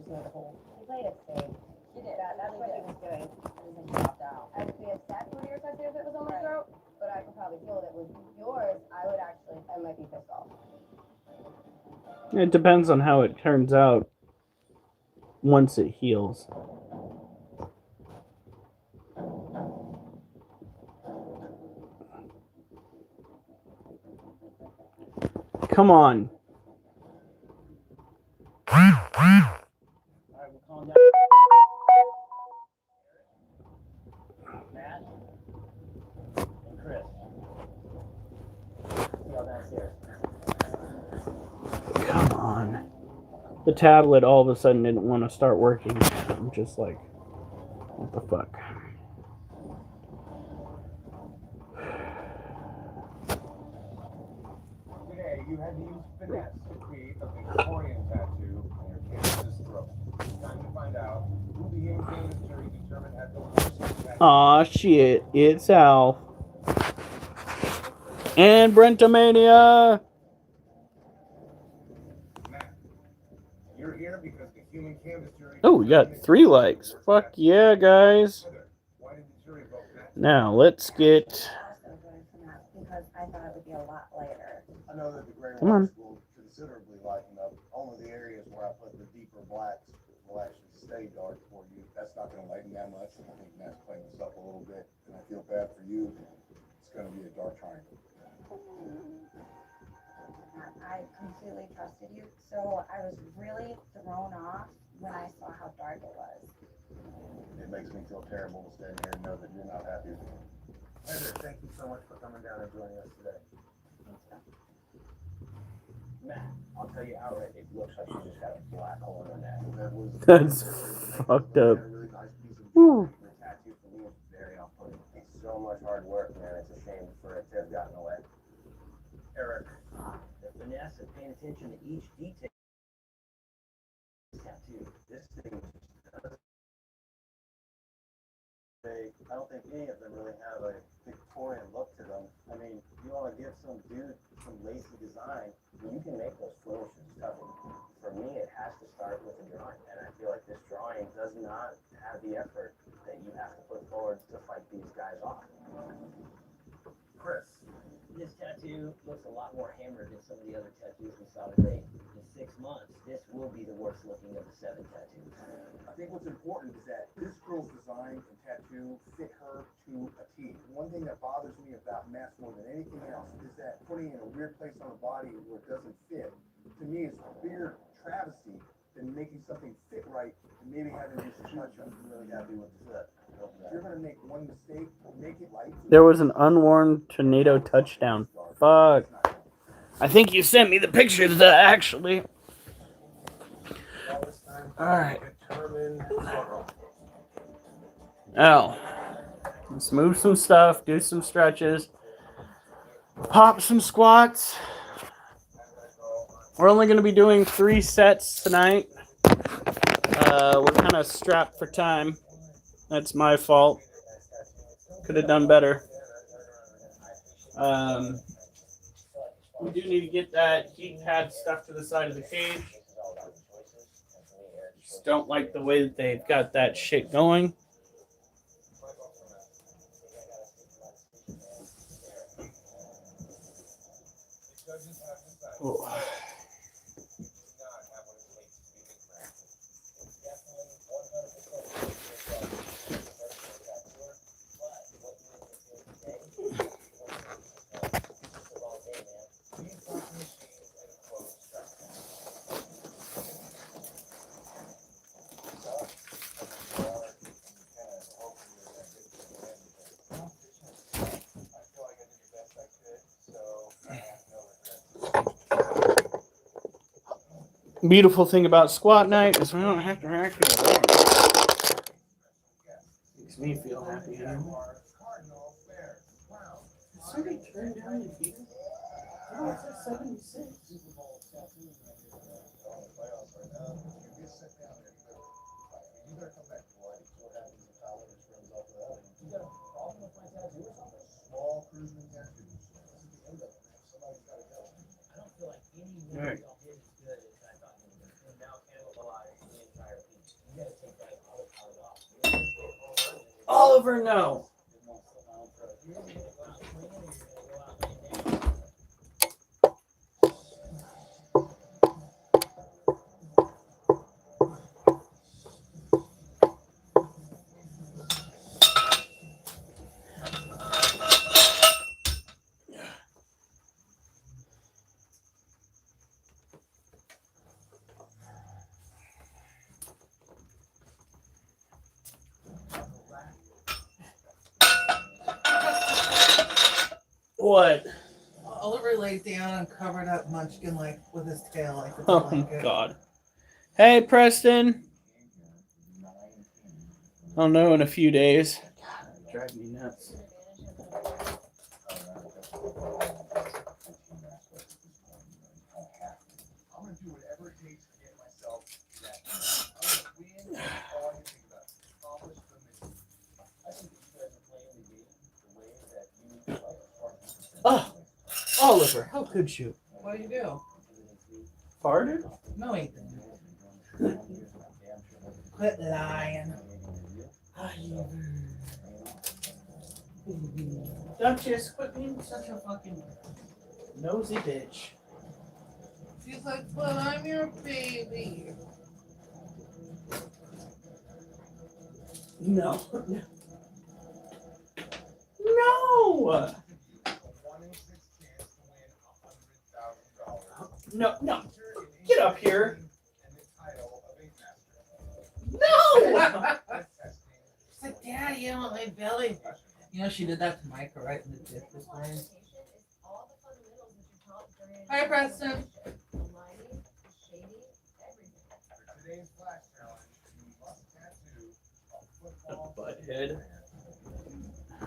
just made a whole play of steak. She did. That's what he was doing. He dropped out. I'd be upset with your tattoo if it was on my throat, but I could probably deal with it. With yours, I might be pissed off. It depends on how it turns out once it heals. Come on. Matt and Chris. See all downstairs. Come on. The tablet all of a sudden didn't want to start working. I'm just like, what the fuck? Today, you had to use finesse to create a Victorian tattoo on your canvas's throat. Time to find out who the in-game jury determined had the worst tattoo. Aw, shit. It's Al. And Brentomania. Matt, you're here because the human canvas jury. Oh, we got 3 likes. Fuck yeah, guys. Why did the jury vote Matt? Now, let's get... Because I thought it would be a lot lighter. I know that the gray Come on. whites will considerably lighten up. Only the areas where I put the deeper blacks will actually stay dark for you. That's not going to lighten that much. I think Matt's playing this up a little bit, and I feel bad for you. It's going to be a dark triangle. I completely trusted you, so I was really thrown off when I saw how dark it was. It makes me feel terrible to stand here and know that you're not happy with me. Heather, thank you so much for coming down and joining us today. Matt, I'll tell you outright, it looks like she just got a black hole in her neck. That was That's fucked up. a really nice piece of Woo. The tattoo for me is very off-putting. It's so much hard work, man. It's a shame for it to have gotten away. Eric, the finesse of paying attention to each detail. Tattoo. This thing does. I don't think any of them really have a Victorian look to them. I mean, you want to give some dude some lacy design. You can make those flourishes tough. For me, it has to start with a drawing, and I feel like this drawing does not have the effort that you have to put forward to fight these guys off. Chris, This tattoo looks a lot more hammered than some of the other tattoos we saw today. In 6 months, this will be the worst looking of the 7 tattoos. I think what's important is that this girl's design and tattoo fit her to a T. One thing that bothers me about masks more than anything else is that putting it in a weird place on the body where it doesn't fit, to me, is a bigger travesty than making something fit right and maybe having just a touch up. I'm really happy with the fit. If you're going to make one mistake, make it light. There was an unworn tornado touchdown. Fuck. I think you sent me the picture of that, actually. Alright. Now, let's move some stuff, do some stretches, pop some squats. We're only going to be doing 3 sets tonight. We're kind of strapped for time. That's my fault. Could have done better. We do need to get that heat pad stuff to the side of the cage. Just don't like the way that they've got that shit going. Oh. Beautiful thing about squat night is we don't have to actually it makes me feel happy. Somebody turned down the heat. Oh, it's at 76. All right. Oliver, no. What? Oliver laid down and covered up Munchkin like with his tail, like with a Oh blanket. God. Hey, Preston. I'll know in a few days. God, drive me nuts. I'm gonna do whatever it takes to get myself that. I'm gonna win. That's all I can think about. Accomplish the mission. I think that you guys are playing the game the way that you like as far as you're concerned. Oh, Oliver, how could you? What do you do? Farted? No, he didn't. Quit lying. Duchess, quit being such a fucking nosy bitch. She's like, but I'm your baby. No. No. A 1 in 6 chance to win $100,000. No, no. Get up here. And the title of a master. No. She's like, Daddy, I want my belly. You know, she did that to Micah right in the dick this morning. Hi, Preston. For today's flash challenge, you must tattoo a A football butthead. brand.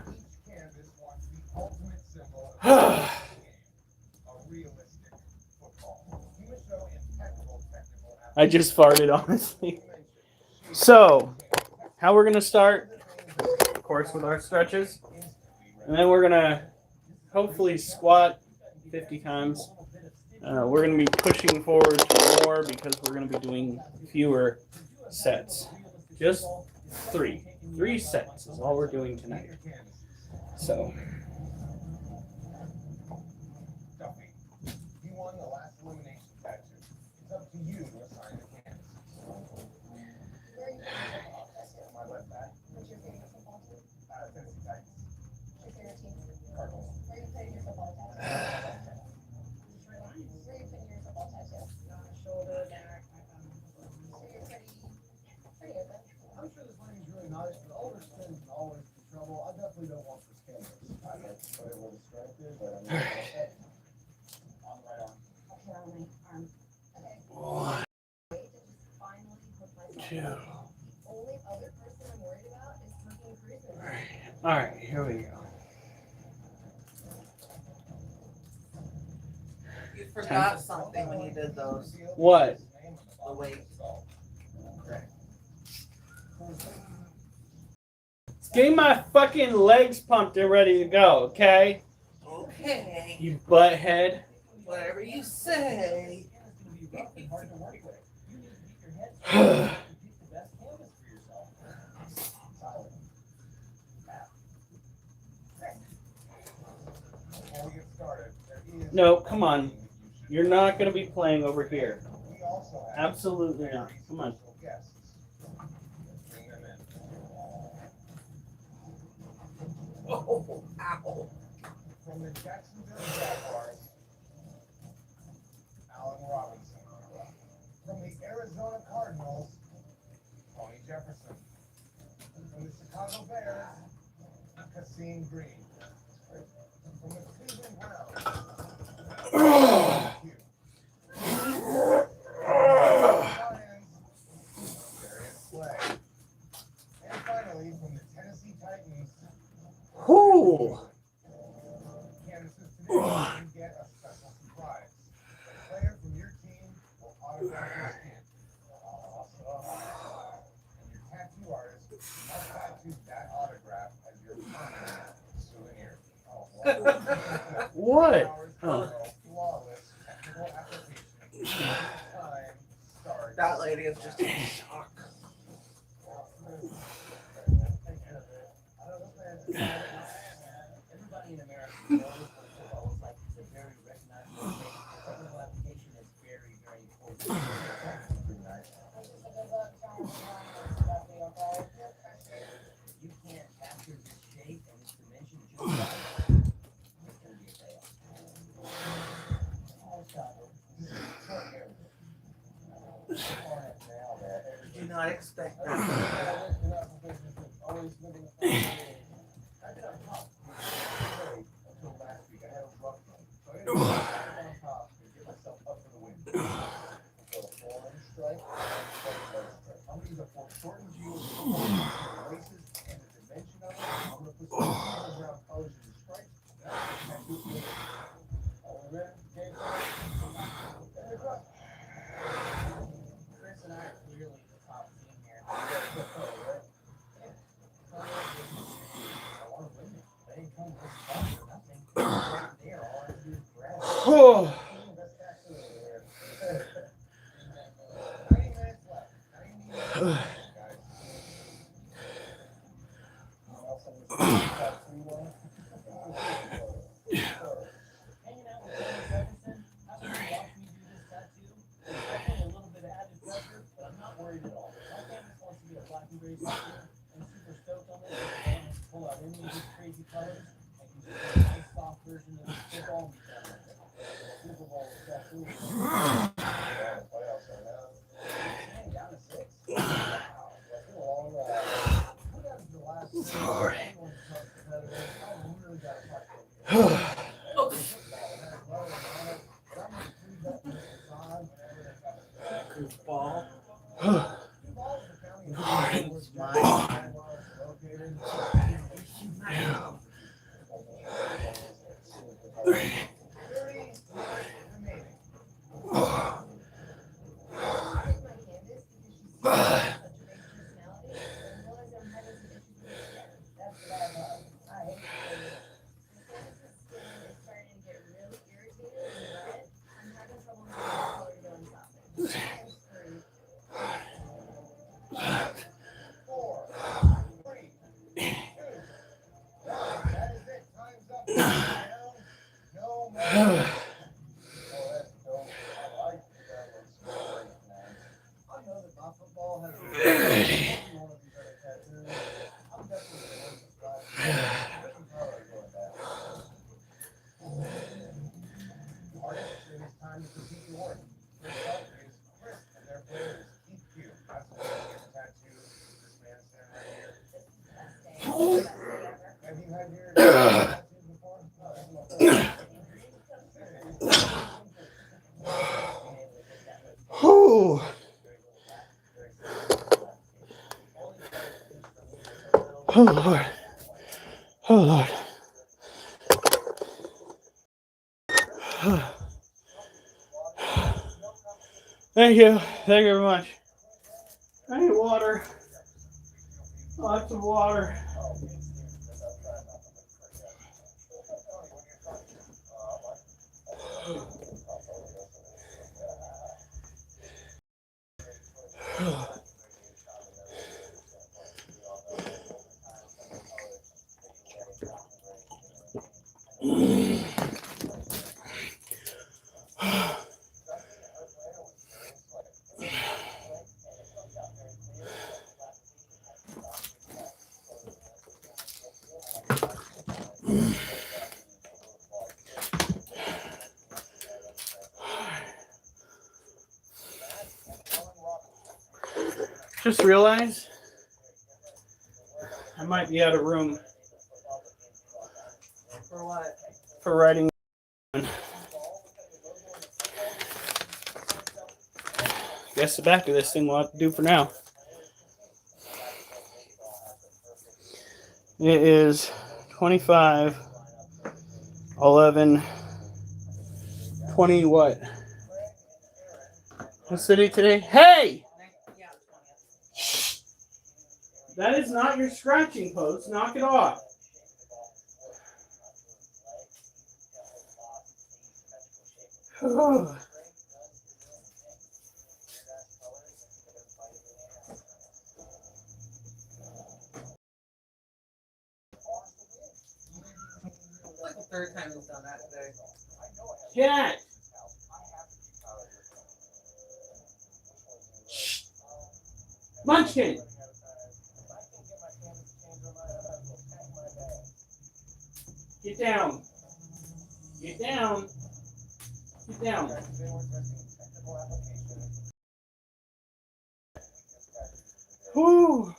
Each canvas wants the ultimate symbol of the game, a realistic football. You must show impeccable technical I just farted, honestly. So, how we're gonna start? Of course, with our stretches, and then we're gonna hopefully squat 50 times. We're gonna be pushing forward to more because we're gonna be doing fewer sets. Just 3. 3 sets is all we're doing tonight. So, Duffy, you won the last elimination tattoo. It's up to you to assign the canvas. My left back. What's your favorite football team? Tennessee Titans. What's your favorite team? Cardinals. Where are you putting your football tattoo? Where are you putting your football tattoo? Shoulder, back. So you're pretty open. I'm sure this lady's really nice, but older skins can always be trouble. I definitely don't want this canvas. I'd like to put it where the stripe is, but I'm not okay. On the right arm. Okay, on my arm. Okay. 1, Wait to just finally hook myself 2. up. The only other person I'm worried about is hooking Kristen. All right, here we go. You forgot something when you did those. What? The weight. Getting my fucking legs pumped and ready to go, okay? Okay. You butthead. Whatever you say. Before we get started, there is No, come on. You're not going to be playing over here. We also have Absolutely not. very Come on. special guests. Bring them in. Oh, ow. From the Jacksonville Jaguars, Allen Robinson. From the Arizona Cardinals, Tony Jefferson. From the Chicago Bears, Kasim Green. From the Cleveland Browns, Hugh. Lions, Darius Slay. And finally, from the Tennessee Titans, Whoo! canvases today, you get a special surprise. A player from your team will autograph your skin. And your tattoo artist must tattoo that autograph as your permanent souvenir. What? Oh. Flawless technical application. Time starts. That lady is just in shock. I don't technical application is very, very important. If you can't capture this shape and this dimension just right, it's gonna be a fail. Did you not expect that? Always living I did on top. Until last week, I had a rough one. So I had to get on top and get myself up for the win. So one strike, I'm gonna use a foreshortened view of the laces and the dimension of it. I'm gonna put some underground colors in the stripes. And do it. All right, game plan. And they're done. Chris and I are clearly the top team here. I want to win it. They ain't coming this far for nothing. Right there, all I have to do is grab it. Oh. That's actually there. 90 minutes left. 90 minutes left, guys. Also, this is top 3-1. Hanging out with Tony Jefferson, having him watch me do this tattoo, is definitely a little bit of added pressure, but I'm not worried at all. My canvas wants to get a black and gray tattoo. I'm super stoked on this. I don't have to pull out any of these crazy colors. I can just put a nice soft version of this football. Super Bowl tattoo. Playoffs are now. Man, down to 6. Wow, that's a long ride. What happened to the last Sorry. everyone's tough competitors? I really got to talk to you. Goofball. It's mine. Oh. Oh Lord. Oh Lord. Thank you. Thank you very much. I need water. Lots of water. Just realized I might be out of room For what? for writing. Guess the back of this thing will have to do for now. It is 25, 11, 20 what? What's the date today? Hey! Yeah, That is not your scratching post. Knock it off. Oh. It's like the third time he's done that today. Cat. Shh. Munchkin. Get down. Get down. Get down. Whew.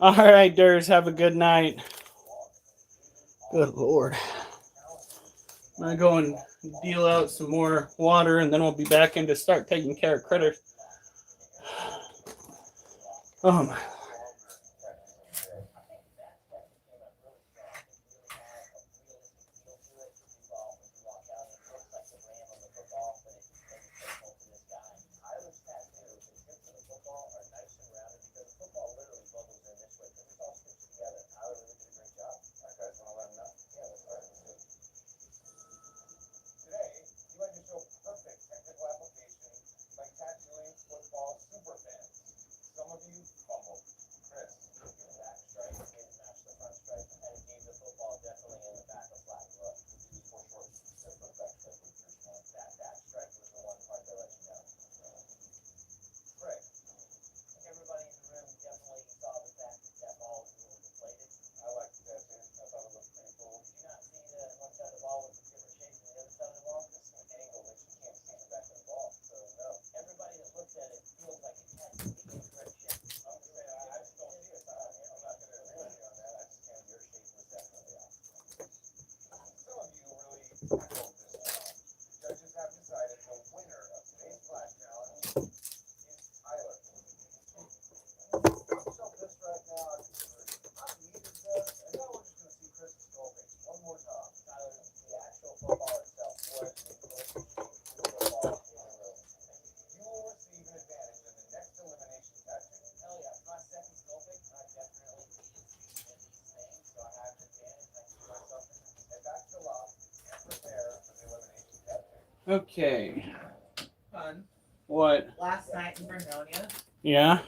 All right, Durs, have a good night. Good Lord. I'm going to go and deal out some more water, and then we'll be back in to start taking care of critters. Oh, my. Okay. Fun. What? Last night in Vernonia, Yeah?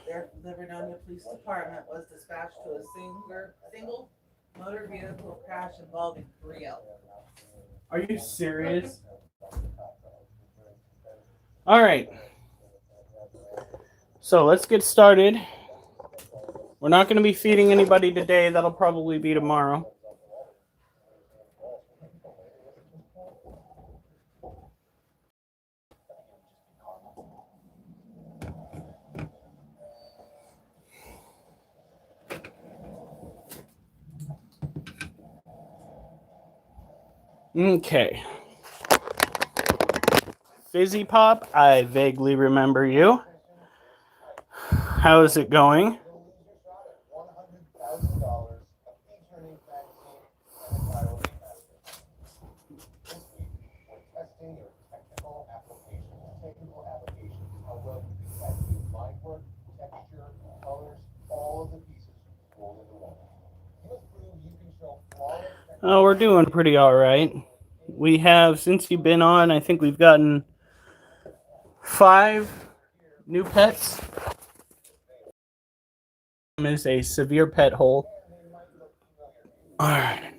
the Vernonia Police Department was dispatched to a single motor vehicle crash involving 3 elk. Are you serious? All right. So let's get started. We're not going to be feeding anybody today. That'll probably be tomorrow. Okay. Fizzy Pop, I vaguely remember you. How is it going? Oh, we're doing pretty all right. We have, since you've been on, I think we've gotten 5 new pets. Is a severe pet hole. All right.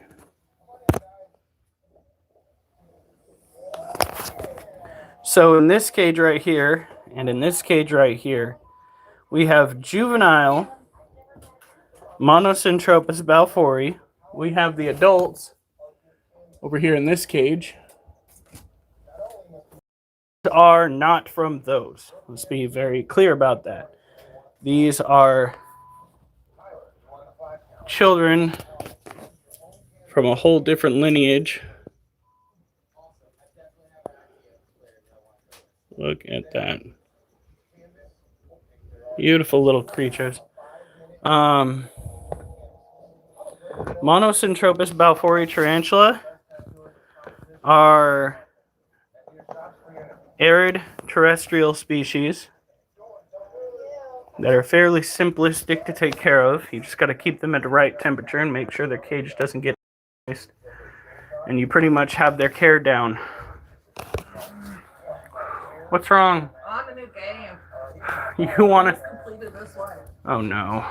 So in this cage right here, and in this cage right here, we have juvenile Monocentropas balfouri. We have the adults over here in this cage. Are not from those. Let's be very clear about that. These are children from a whole different lineage. Look at that. Beautiful little creatures. Monocentropas balfouri tarantula are arid terrestrial species that are fairly simplistic to take care of. You just got to keep them at the right temperature and make sure their cage doesn't get moist. And you pretty much have their care down. What's wrong? On the new game. You want to... Completed this one. Oh no.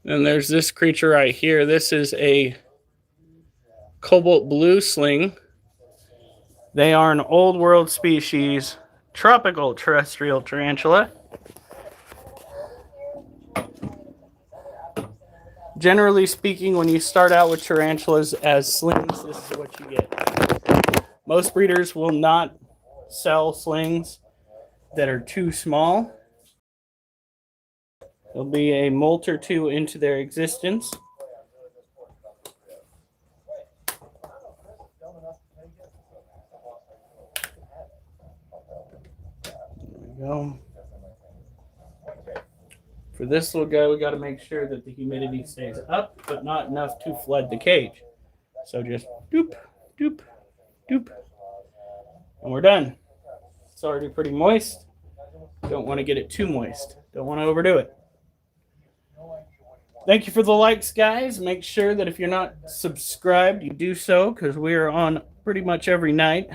And there's this creature right here. This is a cobalt blue sling. They are an old world species, tropical terrestrial tarantula. Generally speaking, when you start out with tarantulas as slings, this is what you get. Most breeders will not sell slings that are too small. There'll be a molt or two into their existence. There we go. For this little guy, we got to make sure that the humidity stays up, but not enough to flood the cage. So just doop, doop, doop. And we're done. It's already pretty moist. Don't want to get it too moist. Don't want to overdo it. Thank you for the likes, guys. Make sure that if you're not subscribed, you do so, because we are on pretty much every night.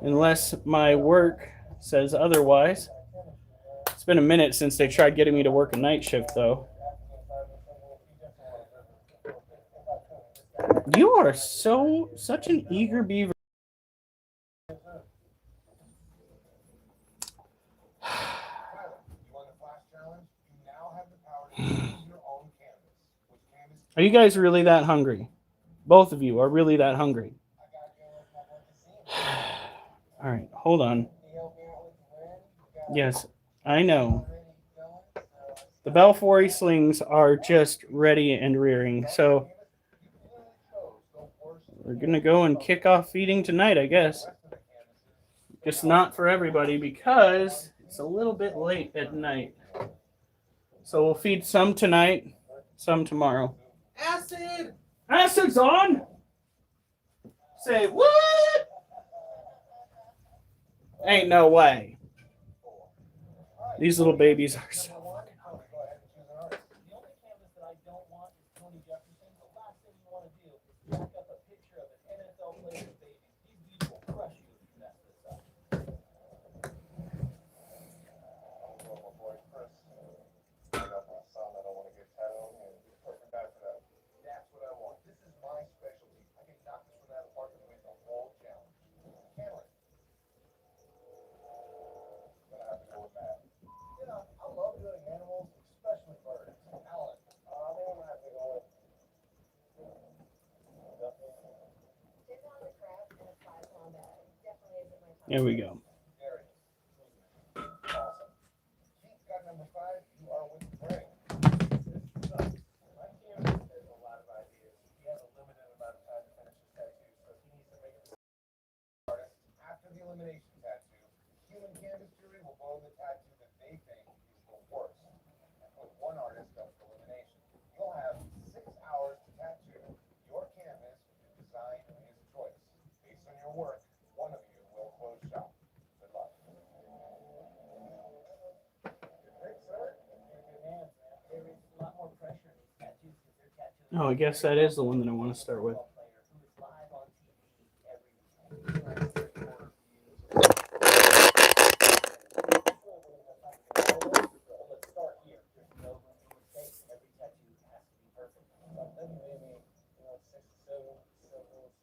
Unless my work says otherwise. It's been a minute since they tried getting me to work a night shift, though. You are such an eager beaver. Are you guys really that hungry? Both of you are really that hungry. All right, hold on. Yes, I know. The Balfour slings are just ready and rearing, so we're going to go and kick off feeding tonight, I guess. Just not for everybody because it's a little bit late at night. So we'll feed some tonight, some tomorrow. Acid! Acid's on! Say what? Ain't no way. These little babies are so fucking hungry. The only canvas that I don't want is Tony Jefferson. The last thing you want to do is back up a picture of an NFL player's baby. These dudes will crush you if you mess this up. That's what I want. This is my specialty. I can knock this one out of the park and win the whole challenge. Cameron. Gonna have to go with Matt. You know, I love doing animals, especially birds. Alan. I think I'm gonna have to go with. There we go. There it is. Awesome. Keith got number 5. You are with Greg. My canvas has a lot of ideas. He has a limited amount of time to finish his tattoo, so he needs to make it artist. After the elimination tattoo, human canvas jury will vote the tattoo that they think is the worst and put one artist up for elimination. You'll have 6 hours to tattoo your canvas with your design of his choice. Based on your work, one of you will close shop. Good luck. Great, sir. There is a lot more pressure in these tattoos because they're tattooing Oh, I guess that is the one that I want to start with. a player who is live on TV every week. Let's start here. There's no room for mistakes. Every tattoo has to be perfect. Maybe, 6 to 7.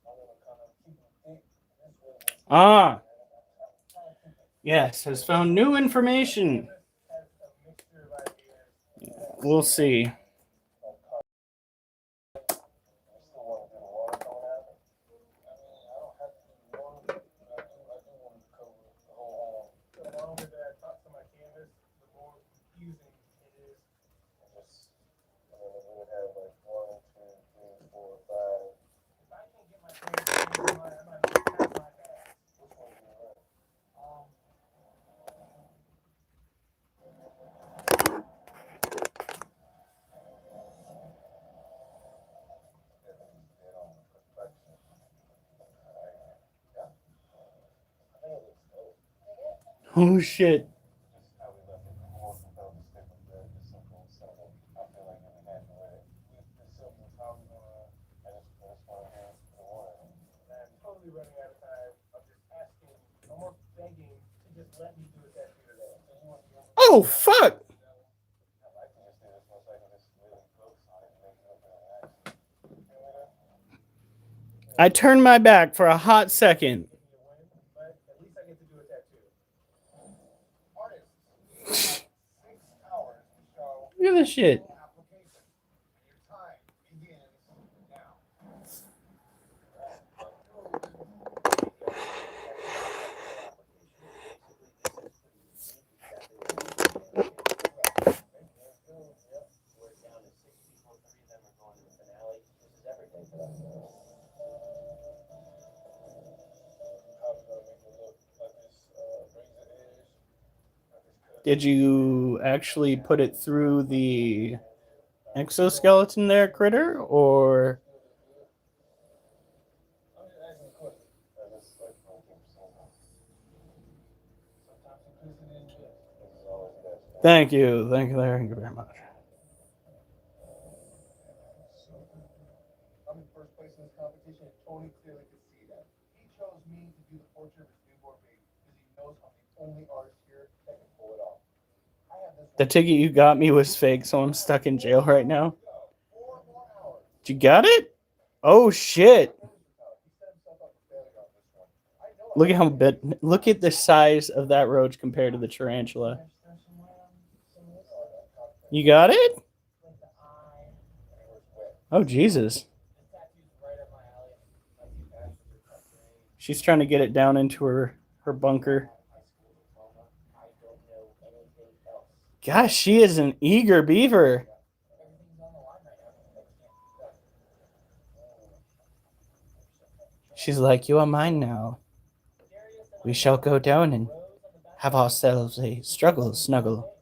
I want to kind of keep it thick. This way. Ah, yes, has found new information. We'll see. Oh shit. Totally running out of time. I'm just asking, almost begging to just let me do a tattoo today. Oh fuck. I turned my back for a hot second. But at least I get to do a tattoo. Artists, 6 hours to show Look at this shit. application. Your time begins now. Did you actually put it through the exoskeleton there, critter, or thank you very much. I'm in first place in this competition, and Tony clearly could see that. He chose me to do the portrait of his newborn baby because he knows I'm the only artist here that can pull it off. I have this The ticket you got me was fake, so I'm stuck in jail right now. 4 more hours. You got it? Oh shit! He set himself up for failure on this one. I know Look at how bit. Look at the size of that roach compared to the tarantula. You got it? Oh Jesus! She's trying to get it down into her bunker. Gosh, she is an eager beaver. She's like, you are mine now. We shall go down and have ourselves a struggle snuggle.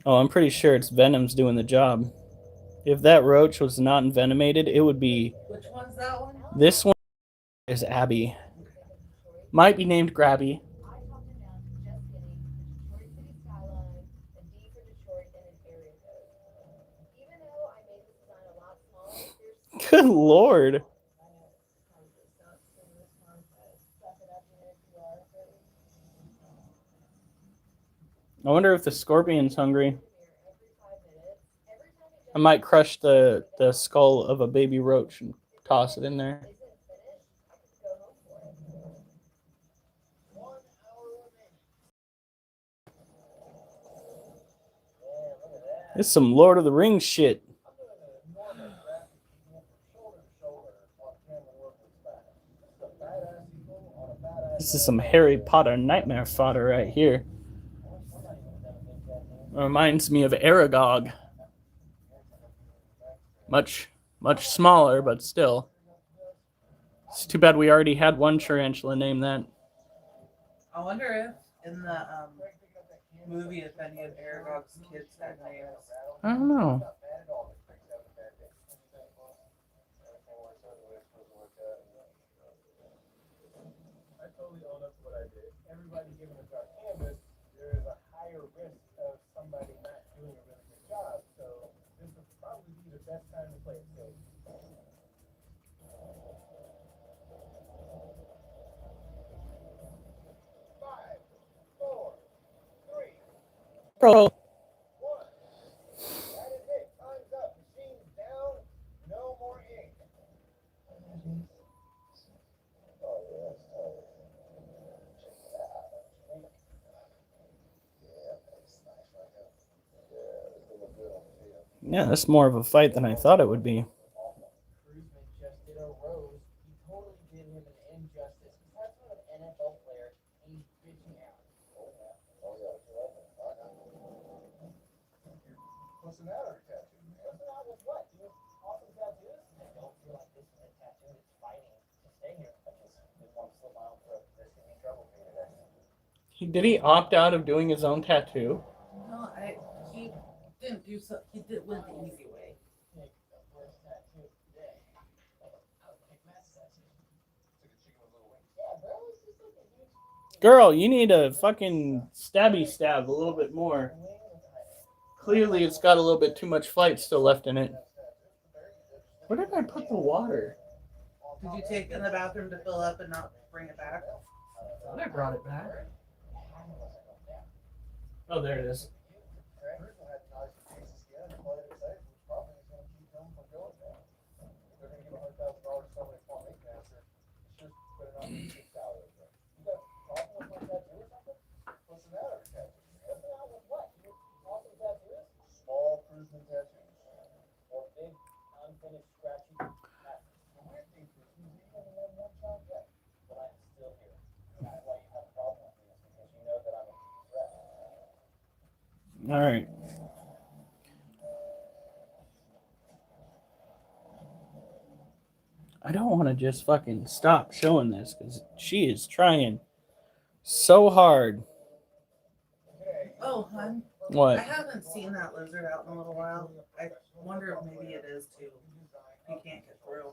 Oh, I'm pretty sure it's Venom's doing the job. If that roach was not envenomated, it would be... Which one's that one? This one is Abby. Might be named Grabby. I talked him down to just getting the Detroit City skyline, a D for Detroit, and an area code. Even though I made this design a lot smaller, there's Good lord. I wonder if the scorpion's hungry. I might crush the skull of a baby roach and toss it in there. This is some Lord of the Rings shit. This is some Harry Potter nightmare fodder right here. Reminds me of Aragog. Much smaller, but still. It's too bad we already had one tarantula named that. I wonder if in the movie if any of Aragog's kids had names. I don't know. I totally own up to what I did. Everybody given a dark canvas, there is a higher risk of somebody not doing a really good job. So this would probably be the best time to play it safe. Five, four, three, Bro. one. That is it. Time's up. Machine's down. No more ink. Oh, yeah, that's tight. Yeah, that's more of a fight than I thought it would be. Cruzman just did a rose. He totally did him an injustice. That's not an NFL player, and he's bitching out. What's the matter with tattoo, man? What's the matter with what? He has awesome tattoos. I don't feel like this is a tattoo that's fighting to stay here. I just didn't want to slip my own throat. This could be trouble for you today. Did he opt out of doing his own tattoo? No, he didn't do so. He went the easy way. Pick the worst tattoo today. I would pick Matt's tattoo. Took a chicken with little wings. Yeah, bro, it's just like a huge Girl, you need a fucking stabby stab a little bit more. wing with a Clearly, it's got a little bit too much fight still left in it. Where did I put the water? Did you take it in the bathroom to fill up and not bring it back? I thought I brought it back. Oh, there it is. Crystal had nice What's the matter with tattoos? Small Kruisman tattoos. Or big, unfinished, scratchy patches. The weird thing is, you haven't had one child yet. But I'm still here. That's why you have a problem with me, is because you know that I'm a threat. All right. I don't want to just fucking stop showing this because she is trying so hard. Oh, hun, I What? haven't seen that lizard out in a little while. I wonder if maybe it is too. He can't get through.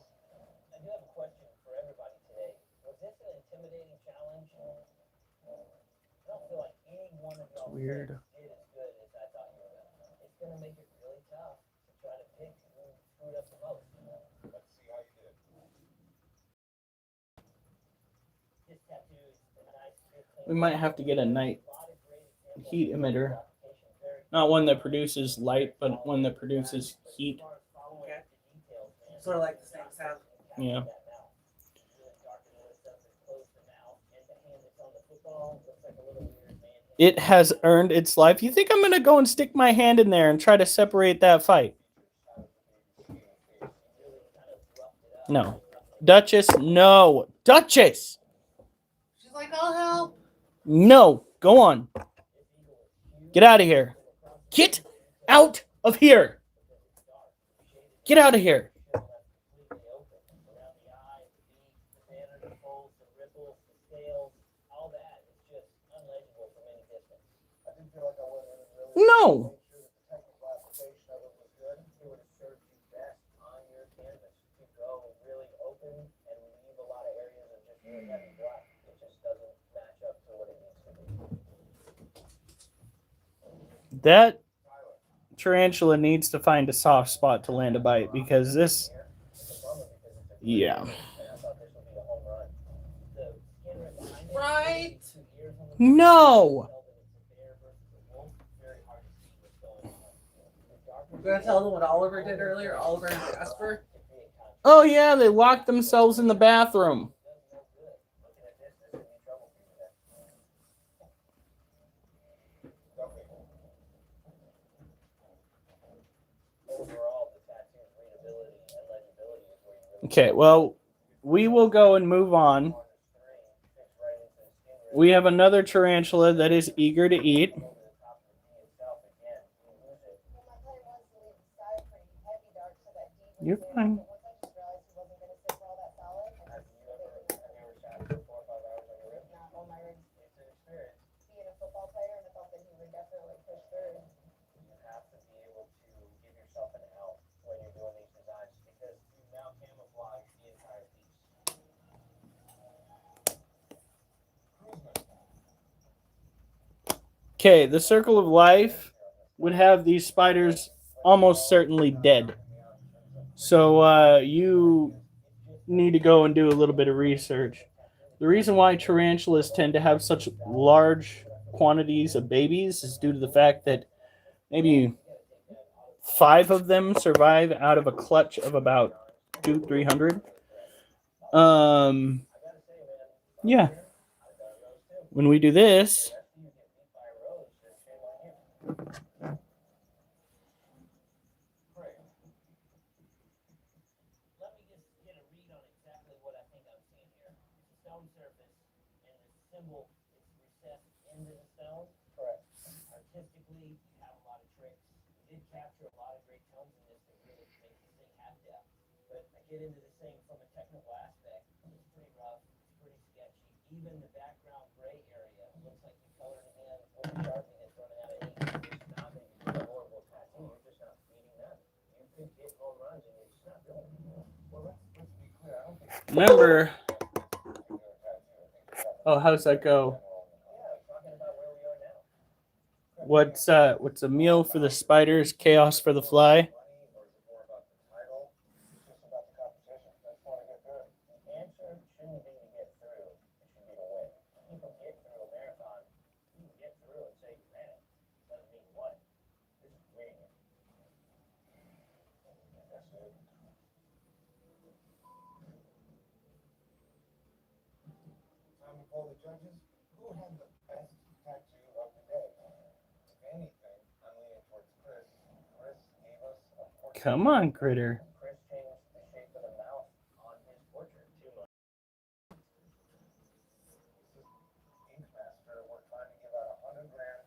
I do have a question for everybody today. Was this an intimidating challenge? I don't feel like any one of y'all Weird. did as good as I thought you were gonna. It's gonna make it really tough to try to pick who screwed up the most. Let's see how you did. This tattoo is a nice, good, clean. We might have to get a night A lot of great examples heat of emitter. application, very Not one that produces light, but one that produces heat. smart, following Okay. the details, man. Sort of like the snakes have. Yeah. That mouth. Really darken this up and close the mouth. And the hand that's on the football looks like a little weird man. It has earned its life. You think I'm going to go and stick my hand in there and try to separate that fight? No. Duchess, no. Duchess! She's like, I'll help. No. Go on. Get out of here. Get out of here. Get out of here. Completely open around the eye, the beak, the banner, the folds, the ripples, the scales, all that is just unlegible from any distance. I didn't feel like I went in and really No. made sure that the technical application of it was good. It would have served you best on your canvas to go really open and leave a lot of areas of just really heavy black. It just doesn't match up to what it needs to be. That tarantula needs to find a soft spot to land a bite because this, yeah. And I thought this would be a home run. The skin right behind it, Right. 2 ears on the No. tell that it's a bear versus a wolf. Very hard to see what's going on. The darker I'm gonna tell them what Oliver did earlier. Oliver and Jasper. could create contrast. Oh, yeah, they locked themselves in the bathroom. Does no good. Looking at this could be trouble for you today. Overall, the tattoo's readability and legibility is where you really Okay, well, we will go and move on. fix right into the skin. We have another tarantula that is eager to eat. Over the top of the bee itself again. You lose it. Well, my plan was to leave the sky pretty heavy dark so that D was You're there, fine. but once I just realized he wasn't going to sit for all that solid, I Have just you ever shot for 4 or 5 hours on your rib? not on my rigs It's an experience. being a football player, and I thought that he would definitely push through. You have to be able to give yourself an out when you're doing these designs because you now camouflage the entire piece. Okay, the circle of life would have these spiders almost certainly dead. So you need to go and do a little bit of research. The reason why tarantulas tend to have such large quantities of babies is due to the fact that maybe 5 of them survive out of a clutch of about 200-300. Yeah. When we do this, Let me just get a read on exactly what I think I'm seeing here. It's a stone surface, and the symbol is recessed into the stone. Correct. Artistically, you have a lot of tricks. You did capture a lot of great tones in this that really make this thing have depth. But I get into this thing from a technical aspect. It's pretty rough. It's pretty sketchy. Even the background gray area looks like the color in the hand over-sharpening is running out of ink. It's not that you do a horrible tattoo. You're just not feeding that. You could get home runs, and you're just not doing it. Well, let's be clear. I don't think remember. Oh, how's that go? Yeah, talking about where we are now. What's a meal for the spiders, chaos for the fly? money, or is it more about the title? It's just about the competition. That's why I get good. The answer shouldn't be to get through. It should be to win. You can get through a marathon. You can get through and say you ran it. Doesn't mean you won. This is winning it. That's it. judges, who had the best tattoo of the day? If anything, I'm leaning towards Chris. Chris gave us a portrait. Come on, Critter. Chris changed the shape of the mouth on his portrait too much. Ink Master, we're trying to give out 100 grand.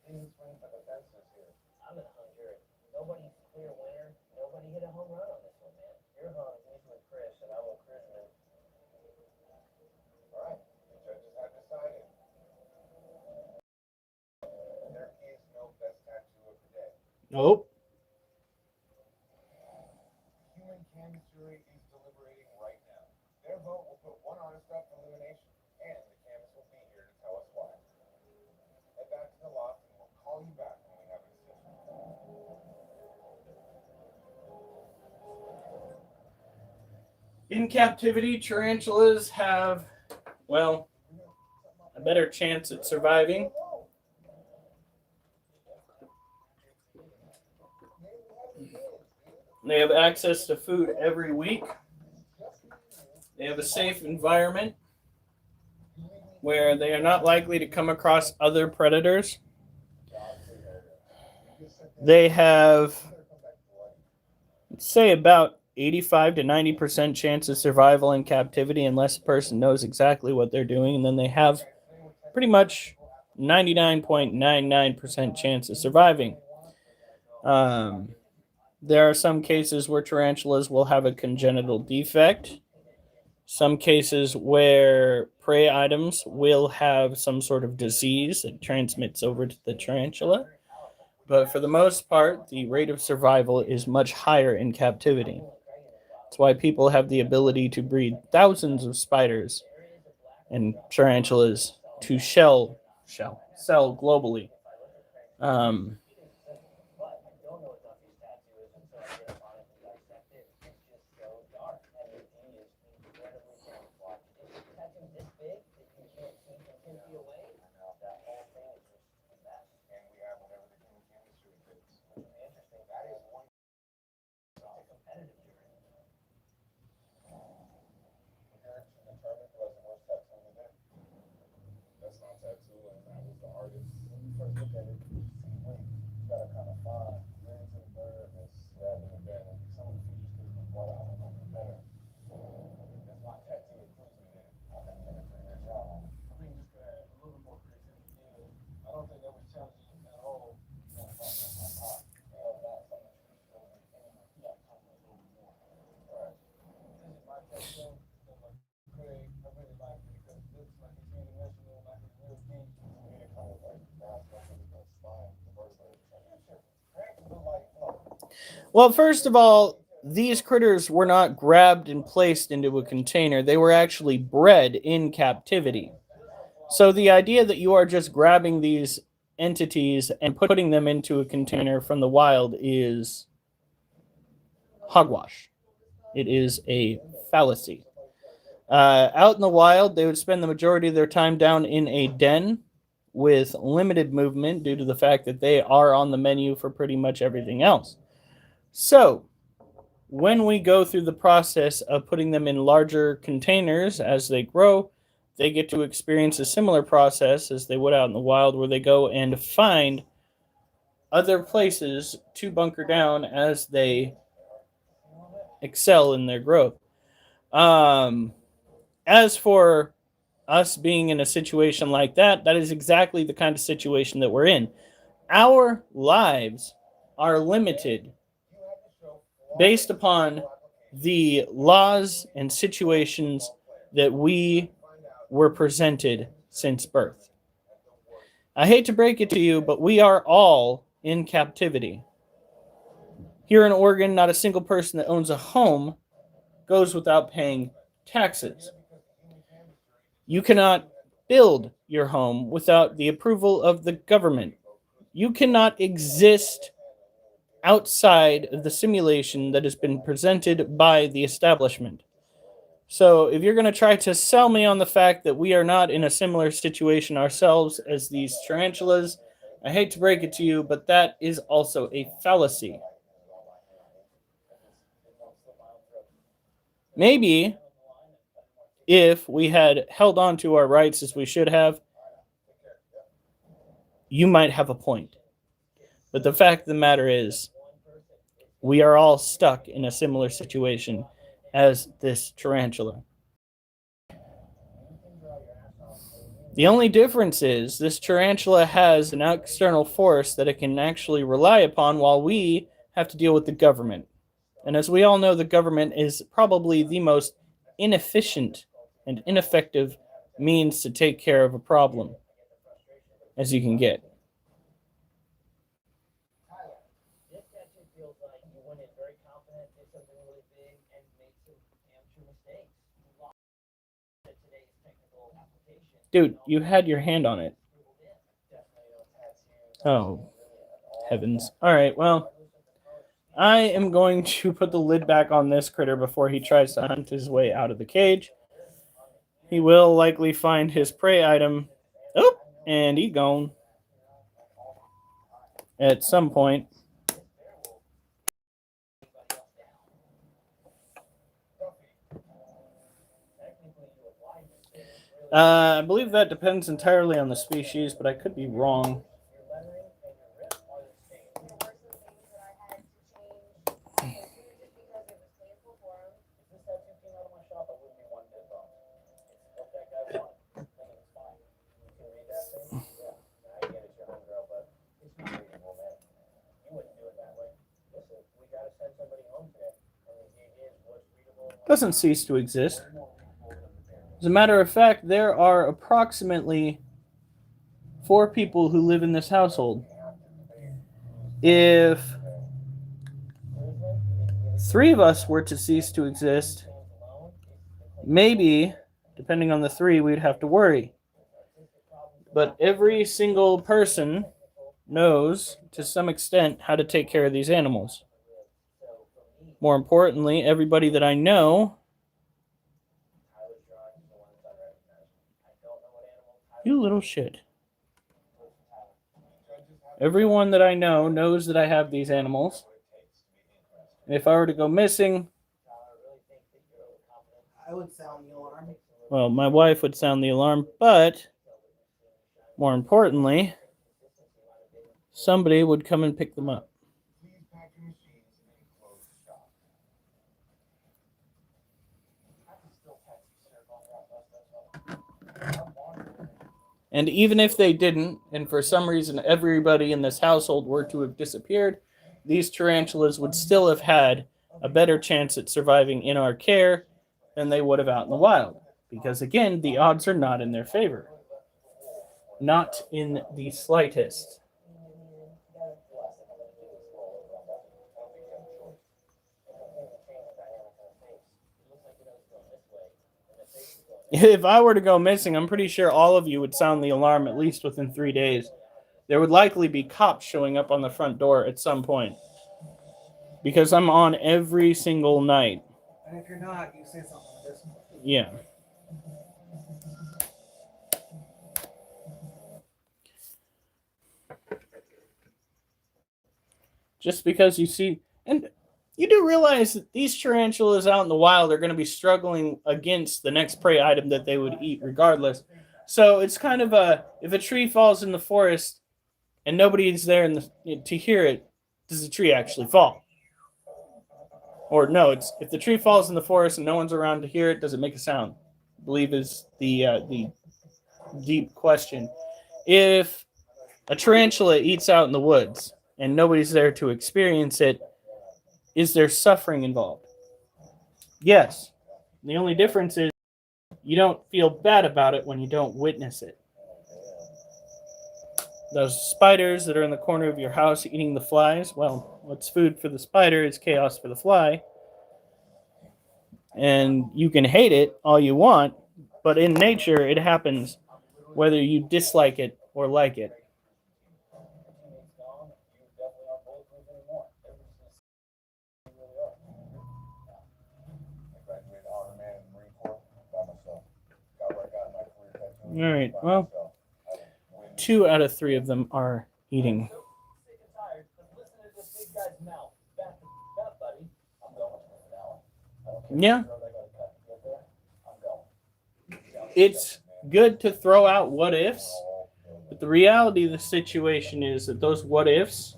He didn't swing for the fences here. I'm at 100. Nobody's clear winner. Nobody hit a home run on this one, man. You're hung. He's with Chris, and I'm with Chrisman. All right, the judges have decided. There is no best tattoo of the day. Nope. Human Canvas jury is deliberating right now. Their vote will put one artist up for elimination, and the canvas will be here to tell us why. Head back to the loft, and we'll call you back when we have a decision. In captivity, tarantulas have, well, a better chance at surviving. They have access to food every week. They have a safe environment where they are not likely to come across other predators. They have, say, about 85 to 90% chance of survival in captivity unless a person knows exactly what they're doing. And then they have pretty much 99.99% chance of surviving. There are some cases where tarantulas will have a congenital defect. Some cases where prey items will have some sort of disease that transmits over to the tarantula. But for the most part, the rate of survival is much higher in captivity. That's why people have the ability to breed thousands of spiders and tarantulas to sell globally. Well, first of all, these critters were not grabbed and placed into a container. They were actually bred in captivity. So the idea that you are just grabbing these entities and putting them into a container from the wild is hogwash. It is a fallacy. Out in the wild, they would spend the majority of their time down in a den with limited movement due to the fact that they are on the menu for pretty much everything else. So, when we go through the process of putting them in larger containers as they grow, they get to experience a similar process as they would out in the wild, where they go and find other places to bunker down as they excel in their growth. As for us being in a situation like that, that is exactly the kind of situation that we're in. Our lives are limited based upon the laws and situations that we were presented since birth. I hate to break it to you, but we are all in captivity. Here in Oregon, not a single person that owns a home goes without paying taxes. You cannot build your home without the approval of the government. You cannot exist outside of the simulation that has been presented by the establishment. So if you're going to try to sell me on the fact that we are not in a similar situation ourselves as these tarantulas, I hate to break it to you, but that is also a fallacy. Maybe if we had held on to our rights as we should have, you might have a point. But the fact of the matter is, we are all stuck in a similar situation as this tarantula. The only difference is this tarantula has an external force that it can actually rely upon while we have to deal with the government. And as we all know, the government is probably the most inefficient and ineffective means to take care of a problem as you can get. This actually feels like you went in very confident, did something really big, and made some amateur mistakes. You lost today's technical application. Dude, you had your hand on it. Oh, heavens. Alright, well, I am going to put the lid back on this critter before he tries to hunt his way out of the cage. He will likely find his prey item. Oh, and he gone. At some point. I believe that depends entirely on the species, but I could be wrong. Doesn't cease to exist. As a matter of fact, there are approximately 4 people who live in this household. If 3 of us were to cease to exist, maybe, depending on the 3, we'd have to worry. But every single person knows, to some extent, how to take care of these animals. More importantly, everybody that I know... You little shit. Everyone that I know knows that I have these animals. And if I were to go missing... I would sound the alarm. Well, my wife would sound the alarm, but... More importantly, somebody would come and pick them up. And even if they didn't, and for some reason everybody in this household were to have disappeared, these tarantulas would still have had a better chance at surviving in our care than they would have out in the wild. Because again, the odds are not in their favor. Not in the slightest. If I were to go missing, I'm pretty sure all of you would sound the alarm at least within 3 days. There would likely be cops showing up on the front door at some point. Because I'm on every single night. And if you're not, you say something like this. Yeah. Just because you see... And you do realize that these tarantulas out in the wild are going to be struggling against the next prey item that they would eat regardless. So it's kind of a... If a tree falls in the forest and nobody's there to hear it, does the tree actually fall? Or no, it's if the tree falls in the forest and no one's around to hear it, does it make a sound? I believe is the deep question. If a tarantula eats out in the woods and nobody's there to experience it, is there suffering involved? Yes. The only difference is you don't feel bad about it when you don't witness it. Those spiders that are in the corner of your house eating the flies, well, what's food for the spider is chaos for the fly. And you can hate it all you want, but in nature it happens whether you dislike it or like it. All right, well, 2 out of 3 of them are eating. Yeah. it's good to throw out what ifs, but the reality of the situation is that those what ifs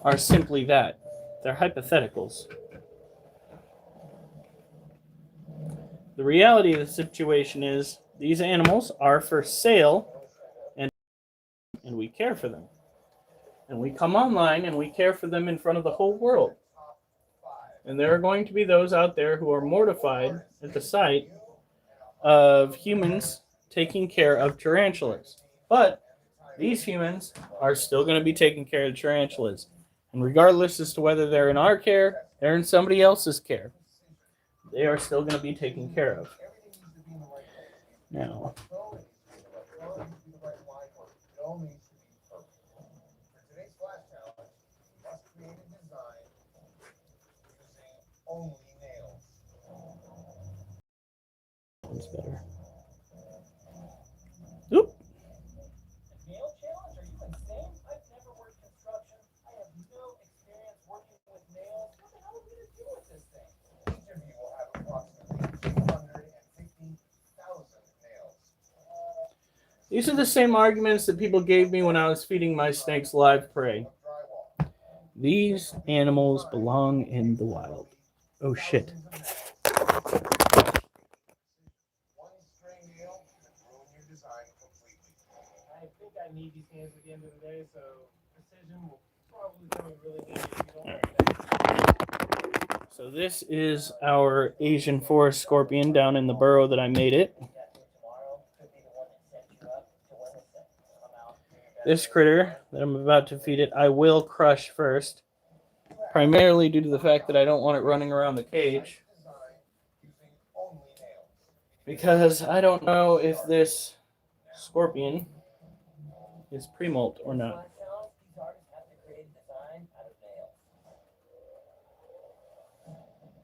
are simply that. They're hypotheticals. The reality of the situation is these animals are for sale, and we care for them. And we come online and we care for them in front of the whole world. And there are going to be those out there who are mortified at the sight of humans taking care of tarantulas. But these humans are still going to be taking care of tarantulas. And regardless as to whether they're in our care, they're in somebody else's care, they are still going to be taken care of. Now, one's better. Oop. Nail challenge? Are you insane? I've never worked construction. I have no experience working with nails. What the hell are we gonna do with this thing? Each of you will have approximately 250,000 nails. These are the same arguments that people gave me when I was feeding my snakes live prey. These animals belong in the wild. Oh shit. One stray nail can ruin your design completely. I think I need these hands at the end of the day, so precision will probably come in really handy if you don't like that. So this is our Asian forest scorpion down in the burrow that I made it. This critter that I'm about to feed it, I will crush first, primarily due to the fact that I don't want it running around the cage, because I don't know if this scorpion is pre-molt or not. These artists have to create a design out of nails.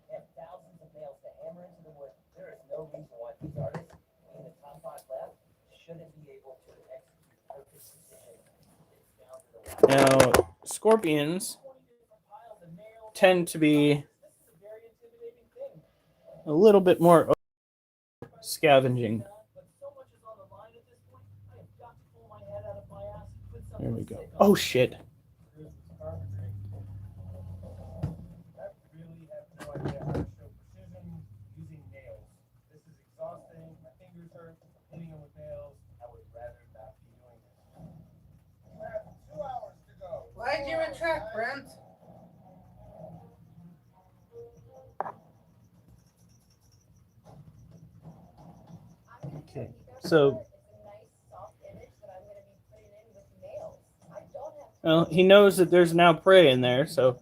They have thousands of nails to hammer into the wood. There is no reason why these artists, being the top 5 left, shouldn't be able to execute perfect precision. It's down to the wire. Now, scorpions tend to be a little bit more scavenging. There we go. Oh shit. I really have no idea how to show precision using nails. This is exhausting. My fingers hurt. Hitting them with nails. I would rather not be doing this. You have 2 hours to go. Why'd you retract, Brent? Okay. So, It's a nice soft image that I'm going to be putting in with nails. I don't have well, he knows that there's now prey in there, so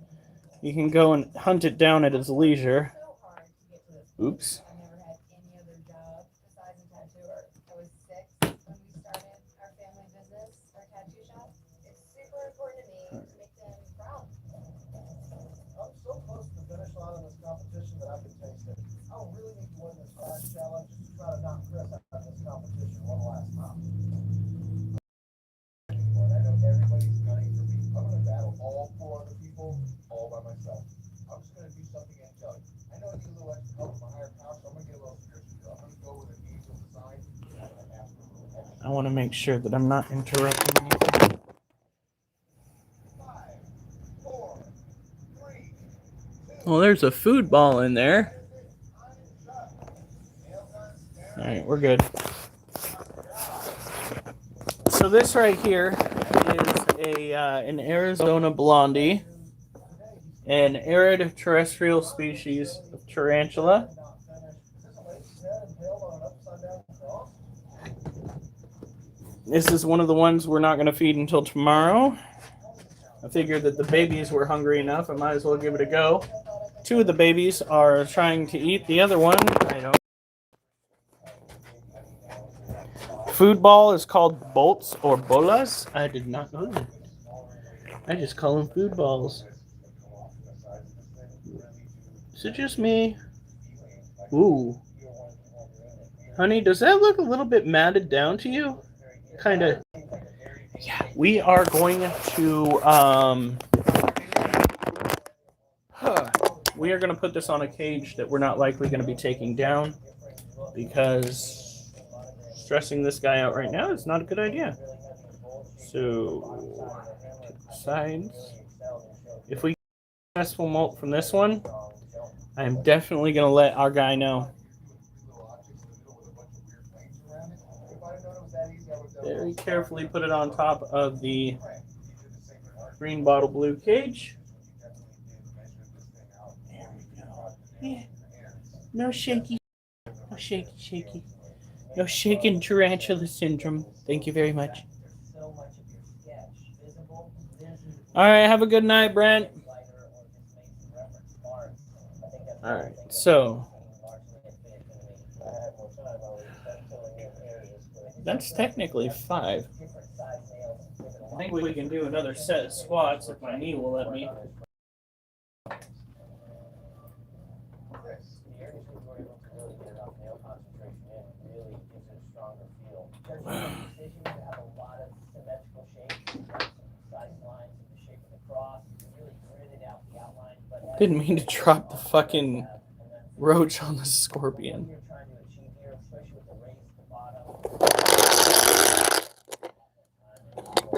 he can go and hunt it down at his leisure. so hard to get to this. Oops. I never had any other job besides a tattooer. I was 6 when we started our family business, our tattoo shop. It's super important to me to make them proud. I'm so close to the finish line of this competition that I can taste it. I really need to win this flash challenge just to try to knock Chris out of this competition one last time. I know everybody's gunning for me. I'm going to battle all 4 other people all by myself. I'm just going to do something angelic. I know I need a little extra help from my higher power, so I'm going to get a little spiritual. I'm going to go with an angel design and ask for a little extra. I want to make sure that I'm not interrupting anything. 5, 4, 3, 2. Well, there's a food ball in there. All right, we're good. So this right here is an Arizona Blondie, an arid terrestrial species of tarantula. This is one of the ones we're not going to feed until tomorrow. I figured that the babies were hungry enough, I might as well give it a go. 2 of the babies are trying to eat. The other one, I don't. Food ball is called bolts or bolas. I did not know that. I just call them food balls. Is it just me? Ooh. Honey, does that look a little bit matted down to you? Kind of. Yeah, we are going to, we are going to put this on a cage that we're not likely going to be taking down because stressing this guy out right now is not a good idea. So, sides. If we get a successful molt from this one, I'm definitely going to let our guy know. Very carefully put it on top of the green bottle blue cage. There we go. Yeah. No shaky. No shaky. No shaken tarantula syndrome. Thank you very much. All right, have a good night, Brent. All right, so that's technically 5. I think we can do another set of squats if my knee will let me. Didn't mean to drop the fucking roach on the scorpion.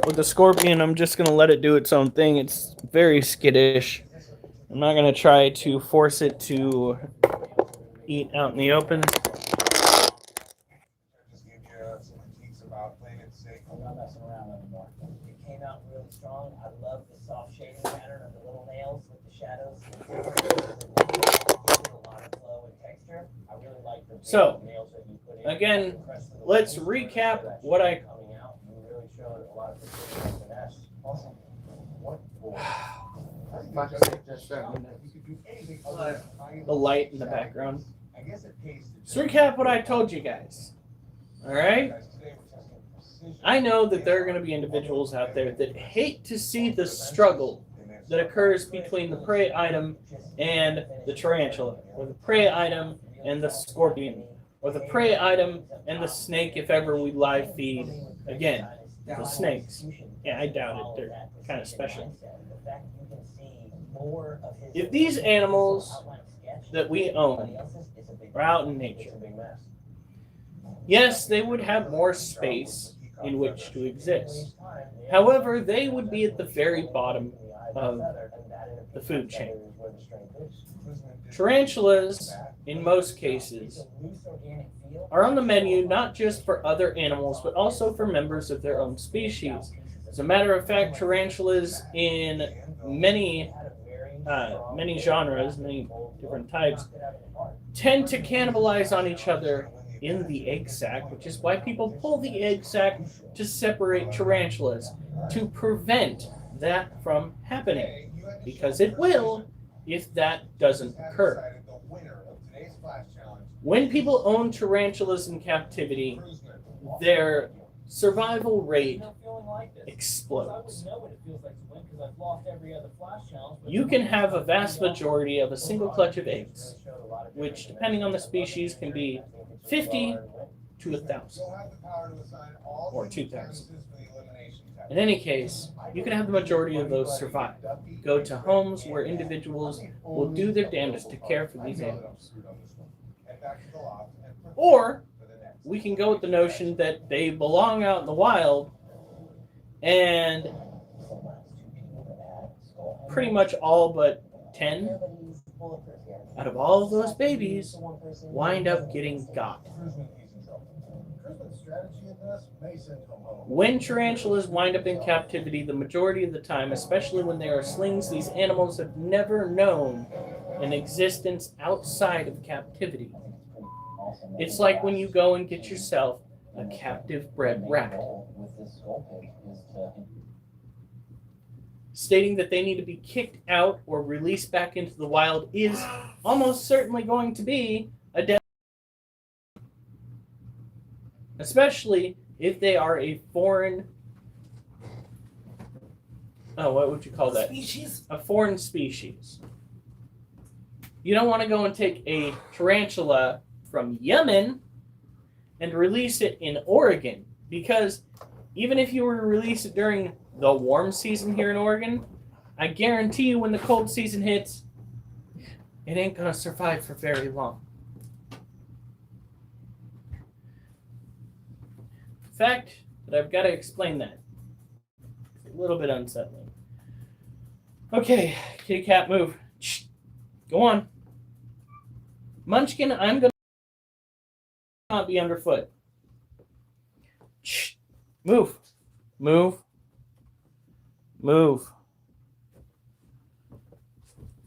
With the scorpion, I'm just going to let it do its own thing. It's very skittish. I'm not going to try to force it to eat out in the open. I'm not messing around anymore. It came out really strong. I love the soft shading pattern of the little nails with the shadows. A lot of flow and texture. I really like the So, nails that you put in. Again, let's recap what I... Coming out, you really showed a lot of finesse. Awesome. The light in the background. Let's recap what I told you guys. All right? I know that there are going to be individuals out there that hate to see the struggle that occurs between the prey item and the tarantula, or the prey item and the scorpion, or the prey item and the snake if ever we live feed. Again, the snakes. Yeah, I doubt it. They're kind of special. If these animals that we own are out in nature, yes, they would have more space in which to exist. However, they would be at the very bottom of the food chain. Tarantulas, in most cases, are on the menu not just for other animals, but also for members of their own species. As a matter of fact, tarantulas in many genres, many different types, tend to cannibalize on each other in the egg sac, which is why people pull the egg sac to separate tarantulas, to prevent that from happening, because it will if that doesn't occur. When people own tarantulas in captivity, their survival rate explodes. You can have a vast majority of a single clutch of eggs, which, depending on the species, can be 50 to 1,000 or 2,000. In any case, you can have the majority of those survive. Go to homes where individuals will do their damnedest to care for these animals. Or we can go with the notion that they belong out in the wild, and pretty much all but 10 out of all of those babies wind up getting got. When tarantulas wind up in captivity, the majority of the time, especially when they are slings, these animals have never known an existence outside of captivity. It's like when you go and get yourself a captive bred rabbit. Stating that they need to be kicked out or released back into the wild is almost certainly going to be a death. Especially if they are a foreign, what would you call that? Species? A foreign species. You don't want to go and take a tarantula from Yemen and release it in Oregon, because even if you were to release it during the warm season here in Oregon, I guarantee you when the cold season hits, it ain't going to survive for very long. fact that I've got to explain that. It's a little bit unsettling. Okay, kitty cat, move. Shh. Go on. Munchkin, I'm going to not be underfoot. Shh. Move. Move. Move.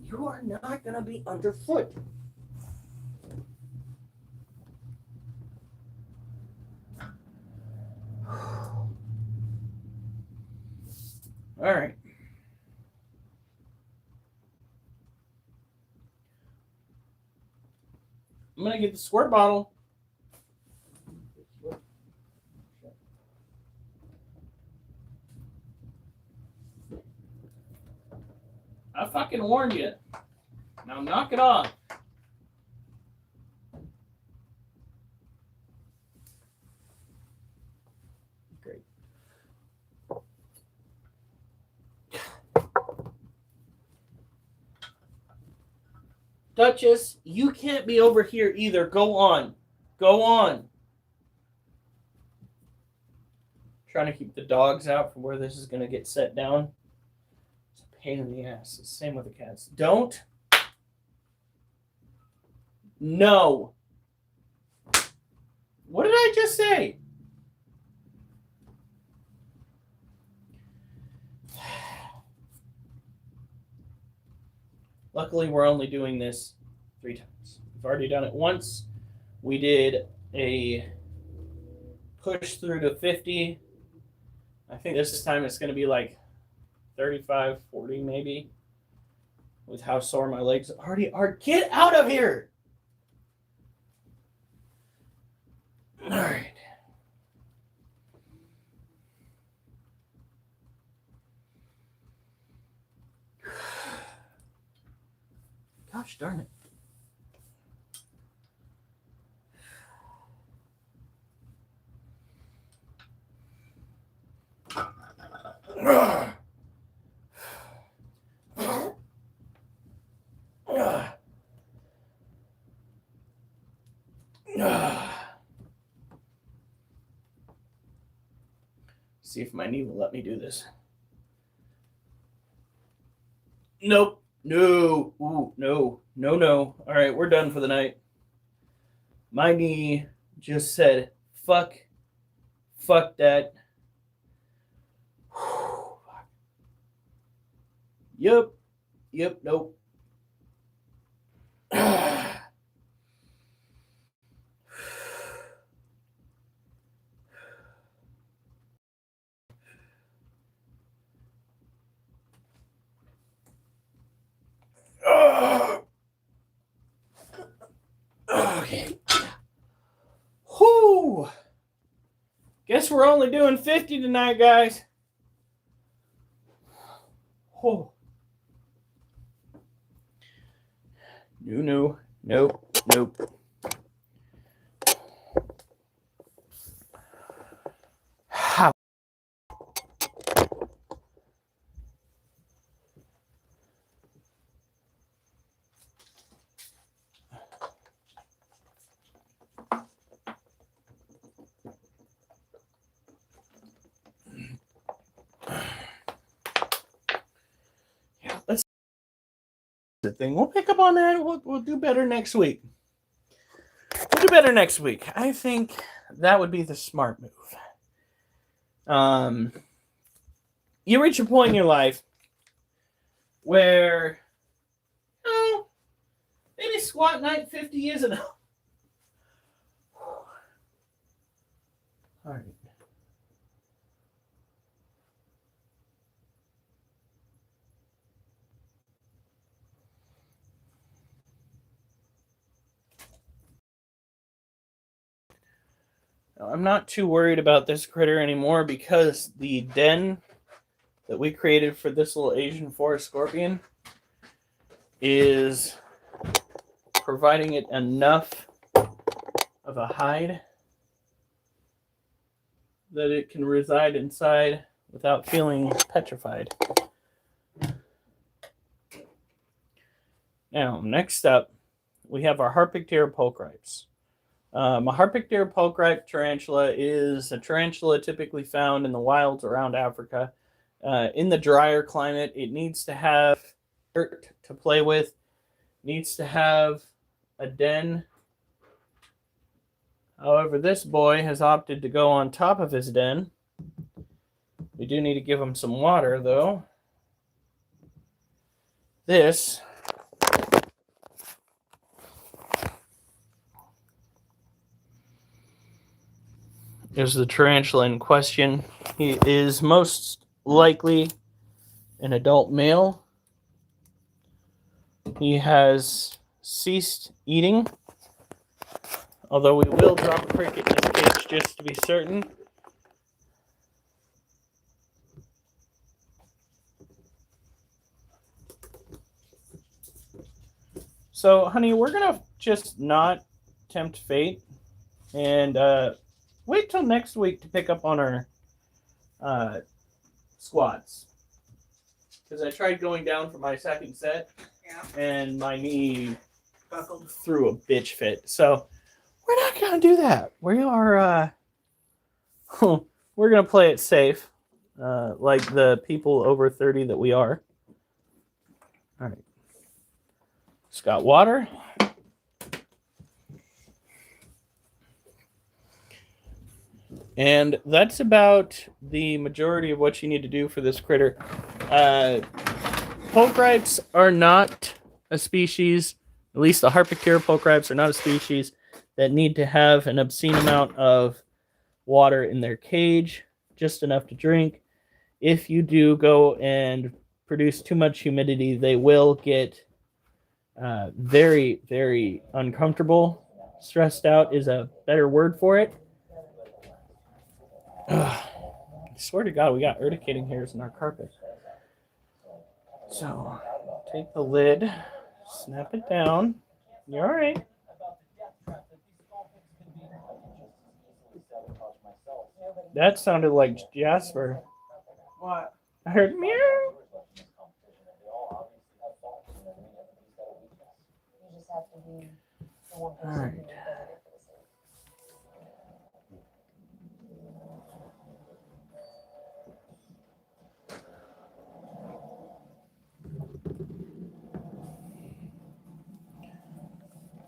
You are not going to be underfoot. All right. I'm going to get the squirt bottle. I fucking warned you. Now knock it off. Great. Duchess, you can't be over here either. Go on. Go on. Trying to keep the dogs out from where this is going to get set down. It's a pain in the ass. It's the same with the cats. Don't. No. What did I just say? Luckily, we're only doing this 3 times. We've already done it once. We did a push through to 50. I think this time it's going to be like 35, 40 maybe. With how sore my legs already are. Get out of here! All right. Gosh darn it. See if my knee will let me do this. Nope. No. Ooh, no. No, no. All right, we're done for the night. My knee just said, fuck that. Yep. Nope. Okay. Whoo. Guess we're only doing 50 tonight, guys. Whoo. No. Nope. How? Let's the thing. We'll pick up on that. We'll do better next week. I think that would be the smart move. You reach a point in your life where, maybe squat night 50 is enough. All right. I'm not too worried about this critter anymore because the den that we created for this little Asian forest scorpion is providing it enough of a hide that it can reside inside without feeling petrified. Now, next up, we have our Harpictera pulchripes. A Harpictera pulchripe tarantula is a tarantula typically found in the wilds around Africa. In the drier climate, it needs to have dirt to play with, needs to have a den. However, this boy has opted to go on top of his den. We do need to give him some water, though. This is the tarantula in question. He is most likely an adult male. He has ceased eating, although we will drop a cricket in his cage just to be certain. So, honey, we're going to just not tempt fate and wait till next week to pick up on our squats. Because I tried going down for my second set, and my knee Buckled. threw a bitch fit. So, we're not going to do that. We are, we're going to play it safe, like the people over 30 that we are. All right. Just got water. And that's about the majority of what you need to do for this critter. Pulchripes are not a species, at least the Harpictera pulchripes are not a species that need to have an obscene amount of water in their cage, just enough to drink. If you do go and produce too much humidity, they will get very, very uncomfortable. Stressed out is a better word for it. I swear to God, we got urticating hairs in our carpet. So, take the lid, snap it down. You're all right. That sounded like Jasper. What? I heard meow. You just have to be the one person Alright. who does it for the same.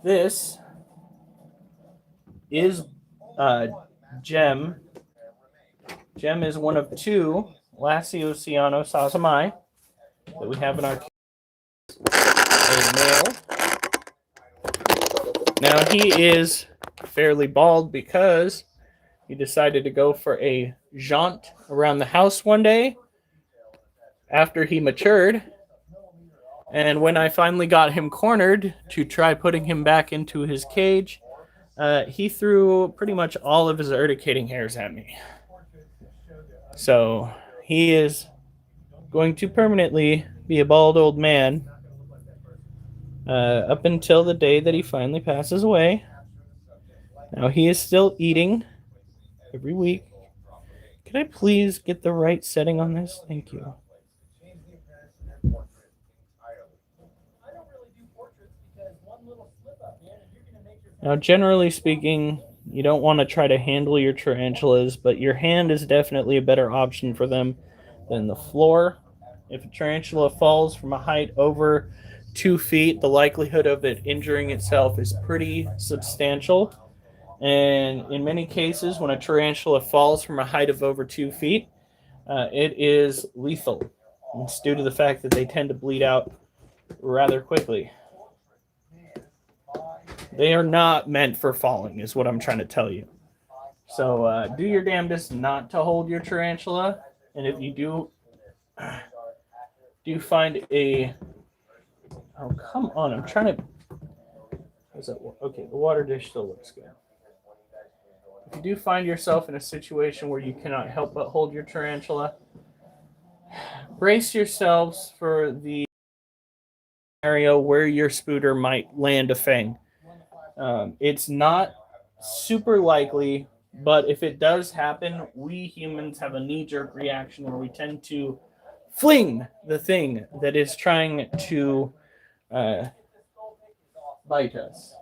This is Gem. Gem is one of two Lasiociano sazamai that we have in our a male. Now he is fairly bald because he decided to go for a jaunt around the house one day after he matured. And when I finally got him cornered to try putting him back into his cage, he threw pretty much all of his urticating hairs at me. So he is going to permanently be a bald old man up until the day that he finally passes away. Now he is still eating every week. Can I please get the right setting on this? Thank you. Now, generally speaking, you don't want to try to handle your tarantulas, but your hand is definitely a better option for them than the floor. If a tarantula falls from a height over 2 feet, the likelihood of it injuring itself is pretty substantial. And in many cases, when a tarantula falls from a height of over 2 feet, it is lethal. It's due to the fact that they tend to bleed out rather quickly. They are not meant for falling, is what I'm trying to tell you. So do your damnedest not to hold your tarantula. And if you do find a... Oh, come on. I'm trying to... Okay, the water dish still looks good. If you do find yourself in a situation where you cannot help but hold your tarantula, brace yourselves for the scenario where your spooter might land a fang. It's not super likely, but if it does happen, we humans have a knee-jerk reaction where we tend to fling the thing that is trying to bite us.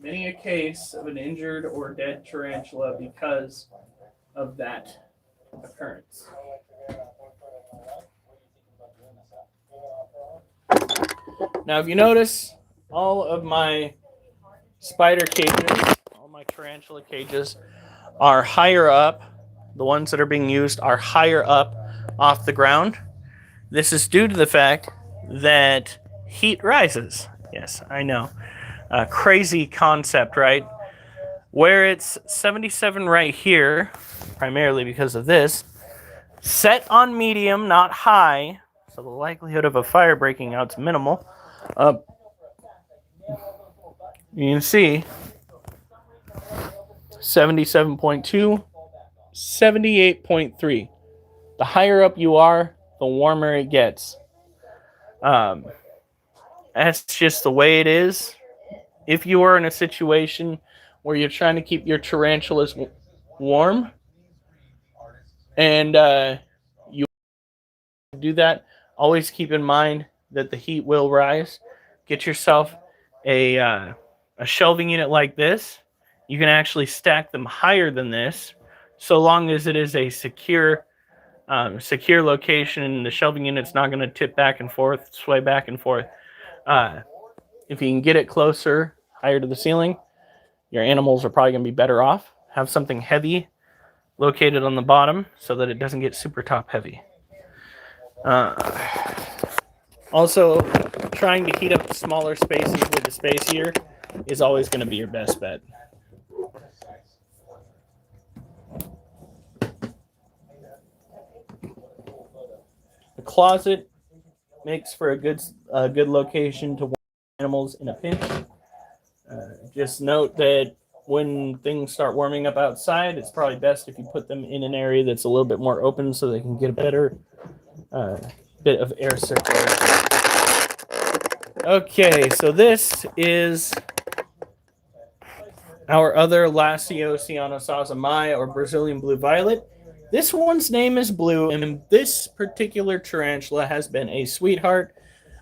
many a case of an injured or dead tarantula because of that occurrence. Now, if you notice, all of my spider cages, all my tarantula cages are higher up. The ones that are being used are higher up off the ground. This is due to the fact that heat rises. Yes, I know. A crazy concept, right? Where it's 77 right here, primarily because of this, set on medium, not high, so the likelihood of a fire breaking out is minimal. You can see 77.2, 78.3. The higher up you are, the warmer it gets. That's just the way it is. If you are in a situation where you're trying to keep your tarantulas warm and you do that, always keep in mind that the heat will rise. Get yourself a shelving unit like this. You can actually stack them higher than this, so long as it is a secure location. The shelving unit's not going to tip back and forth, sway back and forth. If you can get it closer, higher to the ceiling, your animals are probably going to be better off. Have something heavy located on the bottom so that it doesn't get super top heavy. Also, trying to heat up smaller spaces with the space heater is always going to be your best bet. The closet makes for a good location to warm animals in a pinch. Just note that when things start warming up outside, it's probably best if you put them in an area that's a little bit more open so they can get a better bit of air circulation. Okay, so this is our other Lacio cyanosasamai, or Brazilian blue violet. This one's name is Blue, and this particular tarantula has been a sweetheart.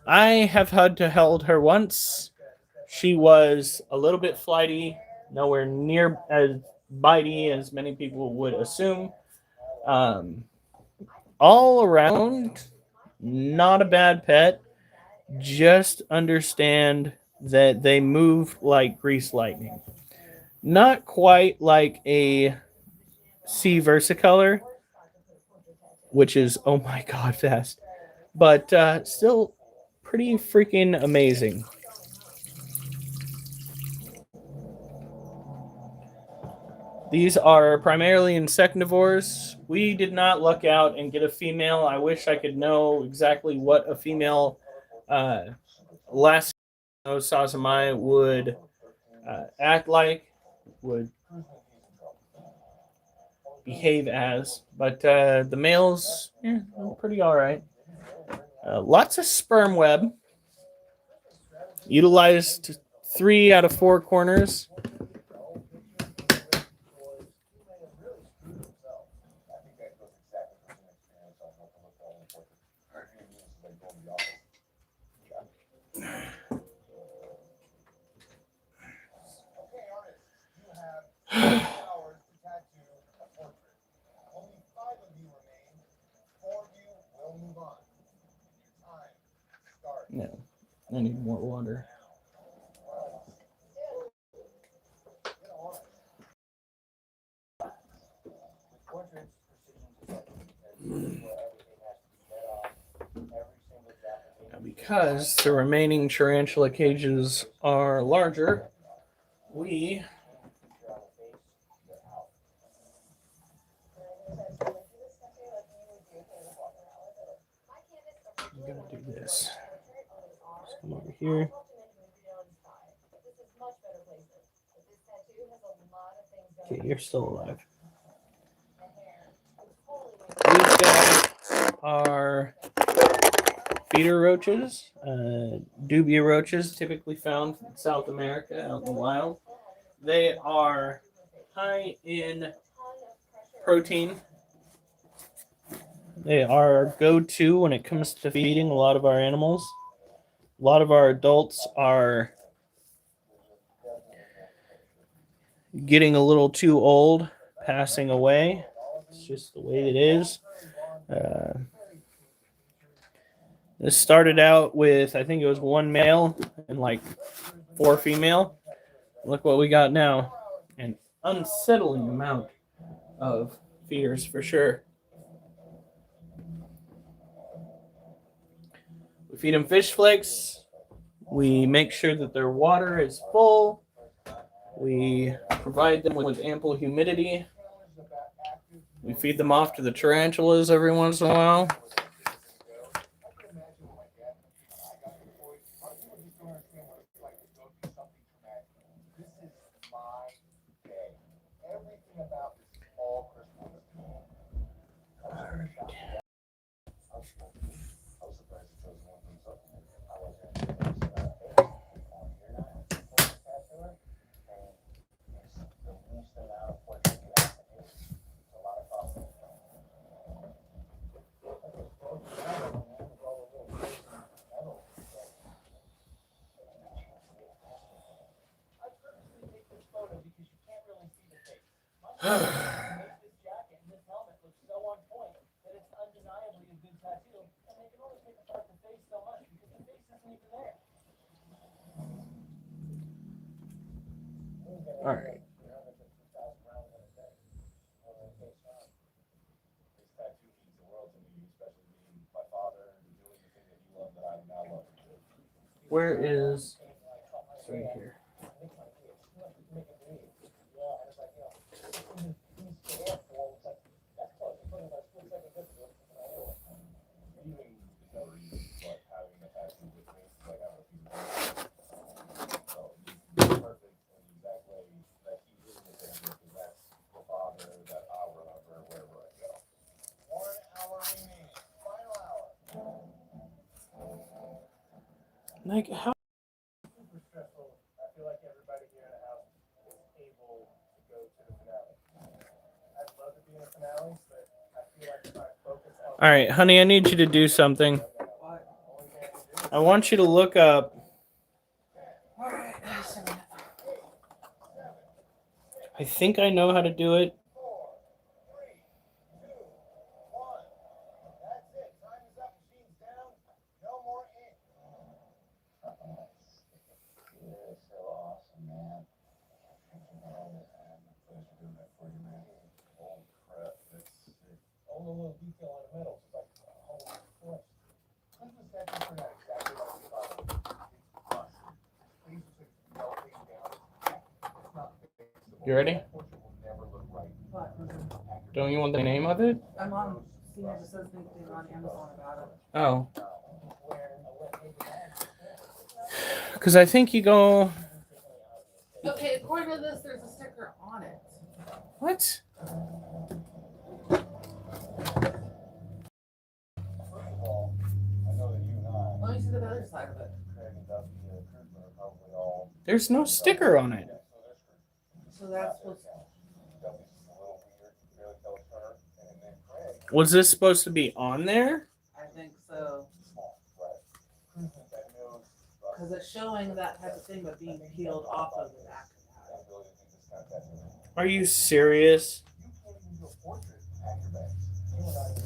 I have had to hold her once. She was a little bit flighty, nowhere near as bitey as many people would assume. All around, not a bad pet. Just understand that they move like grease lightning. Not quite like a C versicolor, which is, oh my god, fast. But still pretty freaking amazing. These are primarily insectivores. We did not luck out and get a female. I wish I could know exactly what a female Lacio cyanosasamai would act like, would behave as. But the males, pretty all right. Lots of sperm web. Utilized 3 out of 4 corners. No, I need more water. Now, because the remaining tarantula cages are larger, we I'm gonna do this. Just come over here. Okay, you're still alive. These guys are feeder roaches, dubia roaches, typically found in South America out in the wild. They are high in protein. They are our go-to when it comes to feeding a lot of our animals. A lot of our adults are getting a little too old, passing away. It's just the way it is. This started out with, I think it was 1 male and like 4 female. Look what we got now. An unsettling amount of feeders for sure. We feed them fish flakes. We make sure that their water is full. We provide them with ample humidity. We feed them off to the tarantulas every once in a while. This jacket and this helmet looks so on point that it's undeniably a good tattoo, and they can only take apart the face so much because the face isn't even there. All right. Where is? It's right here. Like how? Super stressful. I feel like everybody here in the house is able to go to the finale. I'd love to be in the finale, but I feel like if I focus on. All right, honey, I need you to do something. I want you to look up. I think I know how to do it. A little detail in the middle, it's like, holy crap. Christmas statues are not exactly like the bottom. It's busted. These are just melting down. It's not fixable. You ready? That portrait will never look right. Don't you want the name of it? I'm on, see, it just says anything on Amazon about it. Oh. Because I think you go. Okay, according to this, there's a sticker on it. What? Let me see the other side of it. There's no sticker on it. So that's what's. Was this supposed to be on there? I think so. Because it's showing that type of thing, but being peeled off of the back of that. Are you serious?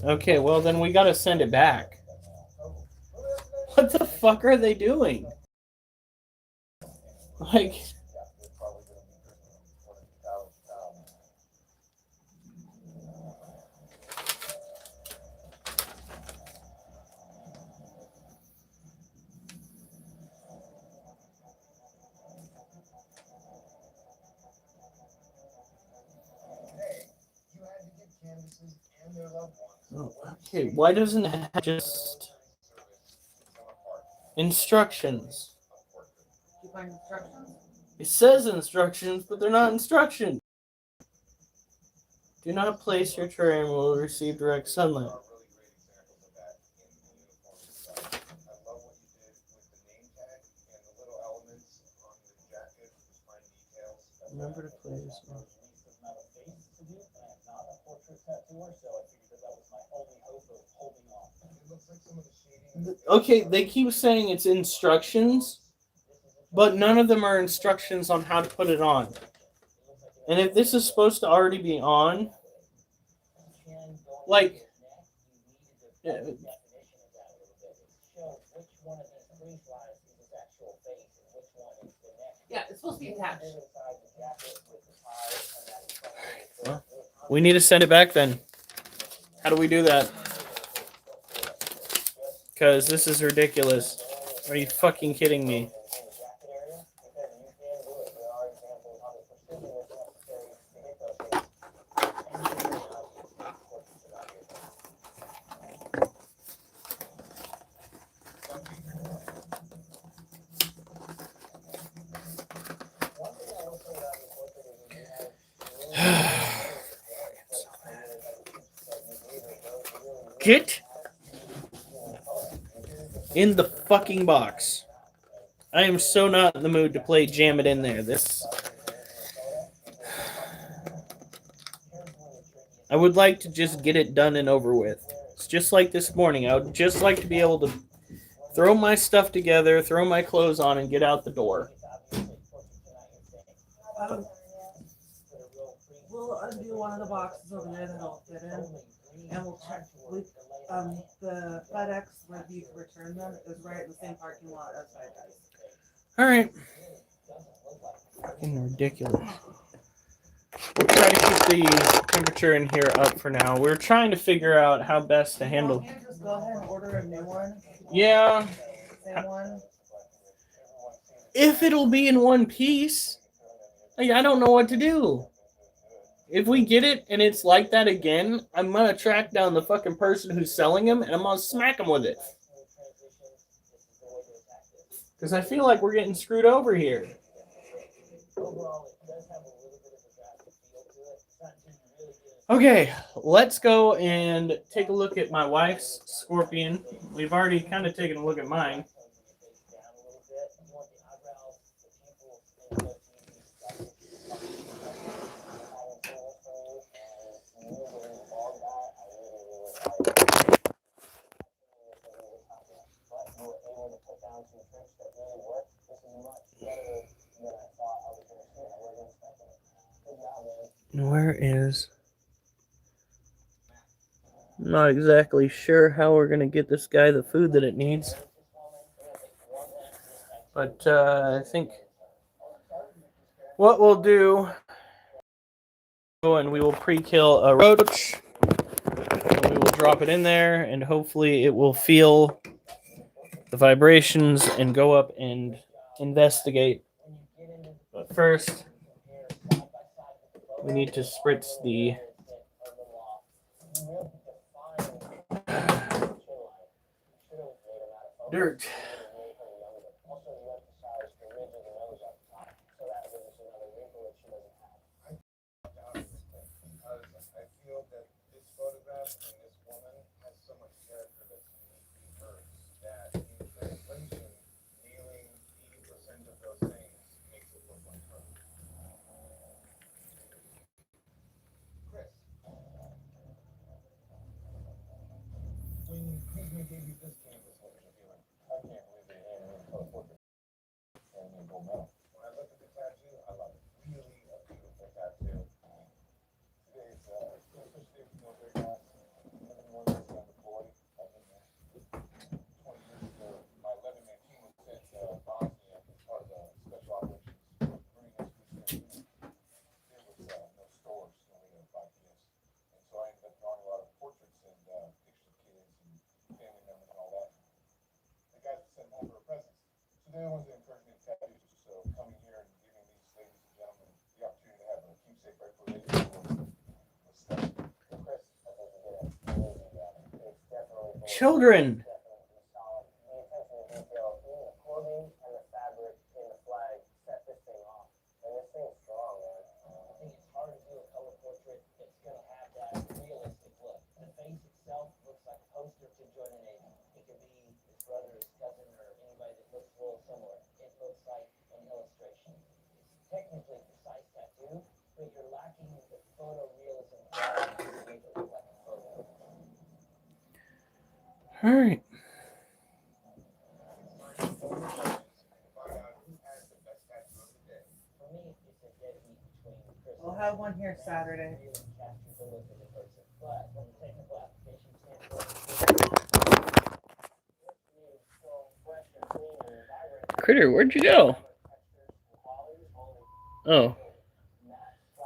Okay, well then we gotta send it back. What the fuck are they doing? Like, oh, okay, why doesn't it have just instructions? You find instructions? It says instructions, but they're not instructions. Do not place your tray and will receive direct sunlight. Remember to place. Okay, they keep saying it's instructions, but none of them are instructions on how to put it on. And if this is supposed to already be on, like, Yeah, it's supposed to be attached. we need to send it back then. How do we do that? Because this is ridiculous. Are you fucking kidding me? Get in the fucking box. I am so not in the mood to play Jam It In There. I would like to just get it done and over with. It's just like this morning. I would just like to be able to throw my stuff together, throw my clothes on, and get out the door. We'll undo one of the boxes over there that'll fit in, and we'll check with the FedEx where you can return them is right in the same parking lot as FedEx. All right. Fucking ridiculous. We'll try to keep the temperature in here up for now. We're trying to figure out how best to handle. Can't you just go ahead and order a new one? Yeah, Same one. if it'll be in one piece. Like, I don't know what to do. If we get it and it's like that again, I'm gonna track down the fucking person who's selling them and I'm gonna smack them with it. Because I feel like we're getting screwed over here. Okay, let's go and take a look at my wife's Scorpion. We've already kind of taken a look at mine. Where is... I'm not exactly sure how we're going to get this guy the food that it needs. But I think what we'll do, and we will pre-kill a roach. And we will drop it in there, and hopefully it will feel the vibrations and go up and investigate. But first, we need to spritz the dirt. I feel that this photograph and this woman has so much character that's unique in hers that in translation, kneeling 80% of those things makes it look like her. Chris, when Disney gave you this canvas, what was your feeling? I can't believe they handed me a color portrait and me gold medal. When I looked at the tattoo, I love it. Really a beautiful tattoo. Today's especially if you know very fast. Everyone is deployed. I've been there 20 years ago. My 11-man team was sent to Bosnia as part of the special operations Marine Rescue. There was no stores, no way to buy gifts. And so I ended up drawing a lot of portraits and pictures of kids and family members and all that. The guys were sent home for presents. So they're the ones that encouraged me to tattoos. So coming here and giving these ladies and gentlemen the opportunity to have a keepsake right for their was stunning. Chris, I think you did an amazing job. It's definitely Children. Definitely solid. The attention to detail in the clothing and the fabric in the flag set this thing off. And this thing's strong, man. I think it's hard to do a color portrait that's going to have that realistic look. The face itself looks like a poster to join a name. It could be his brother, his cousin, or anybody that looks real similar. It looks like an illustration. It's technically a precise tattoo, but you're lacking the photorealism quality to make it look like a photo. All right. find out who has the best tattoo of the day. For me, it's a dead heat between Chris We'll and Saturday. Critter, where'd you go? Oh.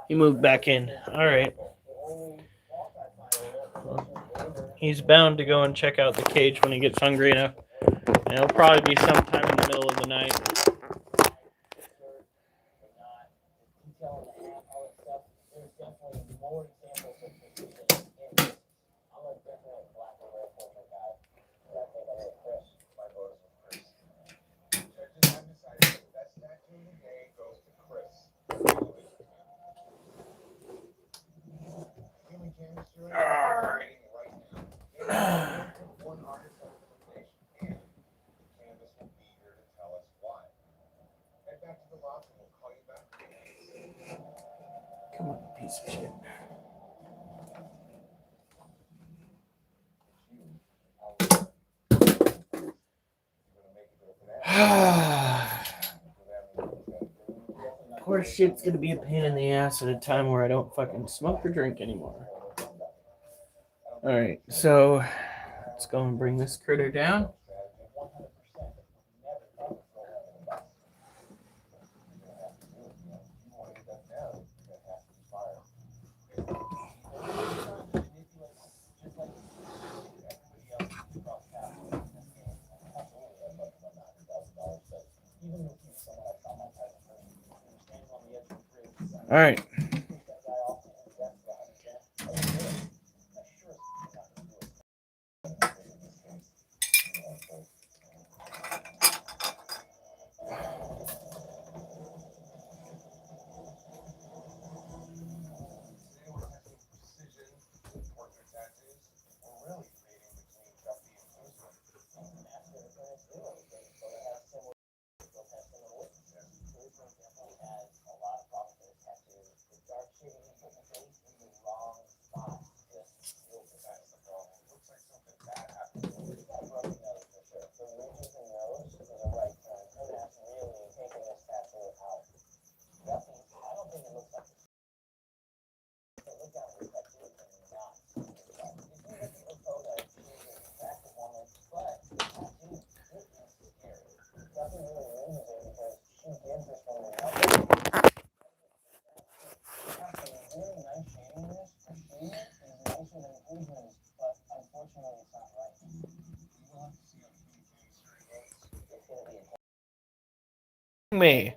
He moved back in. Alright. He's bound to go and check out the cage when he gets hungry enough. And it'll probably be sometime in the middle of the night. Come on, piece of shit. Poor shit's gonna be a pain in the ass at a time where I don't fucking smoke or drink anymore. Alright, so let's go and bring this critter down. Alright. Me.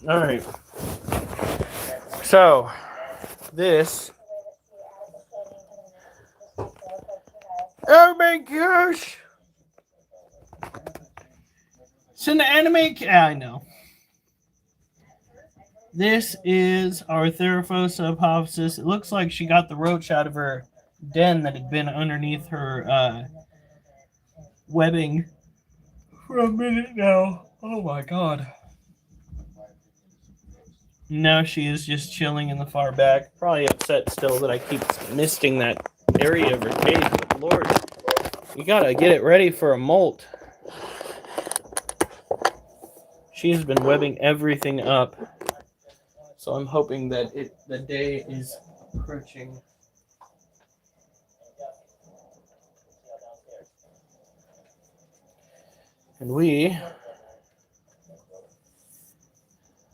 All right. So, this. Oh my gosh! It's an anime. I know. This is our Theraphosa apophysis. It looks like she got the roach out of her den that had been underneath her webbing for a minute now. Oh my god. Now she is just chilling in the far back. Probably upset still that I keep misting that area of her cage. But Lord, you gotta get it ready for a molt. She's been webbing everything up. So I'm hoping that the day is approaching. And we...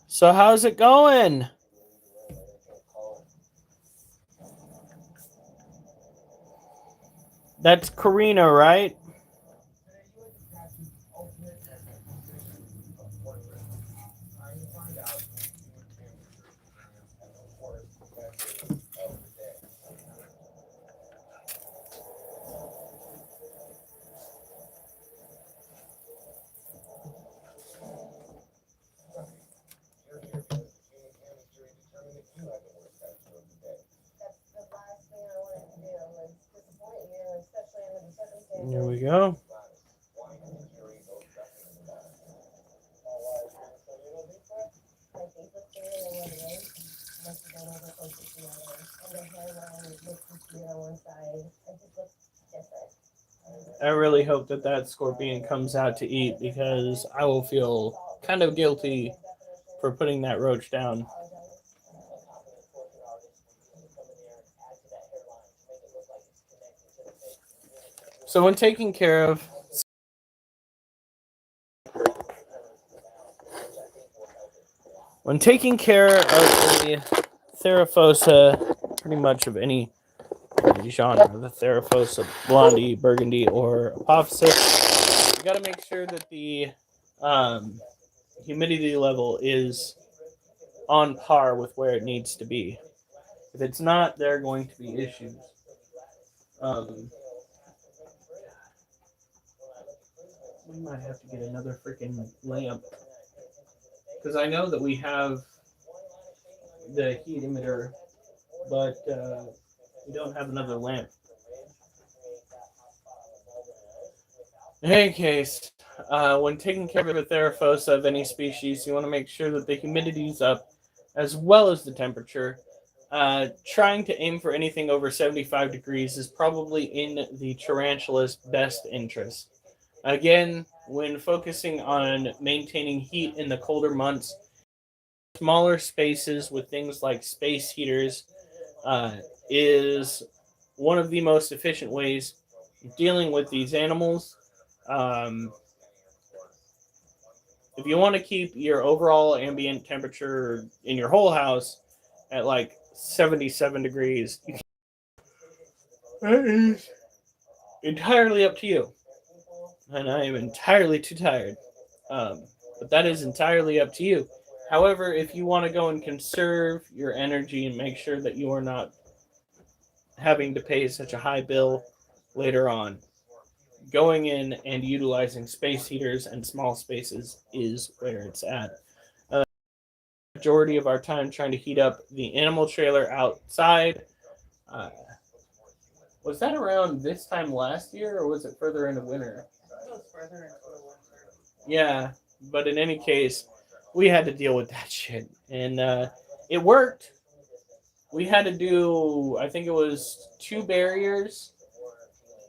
So how's it going? That's Karina, right? Here we go. My face looks bigger than what it is. Must have gone over close to 3 hours. And the hairline looks weird on one side. It just looks different. I really hope that that scorpion comes out to eat, because I will feel kind of guilty for putting that roach down. So when taking care of the Theraphosa, pretty much of any genre, the Theraphosa blondie, burgundy, or apophysis, you got to make sure that the humidity level is on par with where it needs to be. If it's not, there are going to be issues. We might have to get another freaking lamp, because I know that we have the heat emitter, but we don't have another lamp. In any case, when taking care of a Theraphosa of any species, you want to make sure that the humidity is up, as well as the temperature. Trying to aim for anything over 75 degrees is probably in the tarantula's best interest. Again, when focusing on maintaining heat in the colder months, smaller spaces with things like space heaters is one of the most efficient ways of dealing with these animals. If you want to keep your overall ambient temperature in your whole house at like 77 degrees, that is entirely up to you. And I am entirely too tired. But that is entirely up to you. However, if you want to go and conserve your energy and make sure that you are not having to pay such a high bill later on, going in and utilizing space heaters and small spaces is where it's at. Majority of our time trying to heat up the animal trailer outside. Was that around this time last year, or was it further into winter? Yeah, but in any case, we had to deal with that shit, and it worked. We had to do, I think it was 2 barriers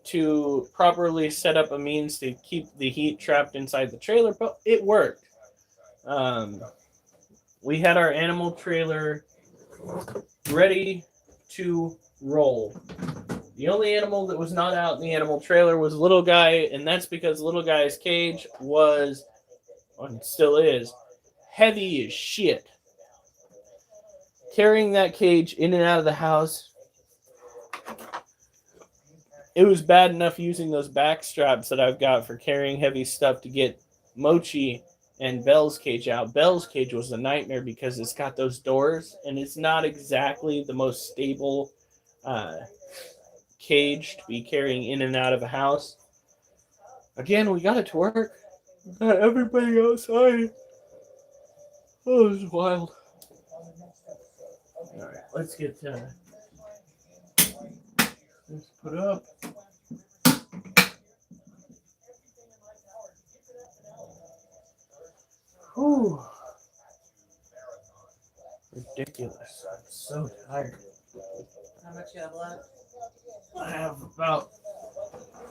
to properly set up a means to keep the heat trapped inside the trailer, but it worked. We had our animal trailer ready to roll. The only animal that was not out in the animal trailer was Little Guy, and that's because Little Guy's cage was, and still is, heavy as shit. Carrying that cage in and out of the house, it was bad enough using those back straps that I've got for carrying heavy stuff to get Mochi and Belle's cage out. Belle's cage was a nightmare because it's got those doors, and it's not exactly the most stable cage to be carrying in and out of a house. Again, we got it to work. Got everybody outside. Oh, it was wild. All right, let's get let's put up. Whew. Ridiculous. I'm so tired. How much you have left? I have about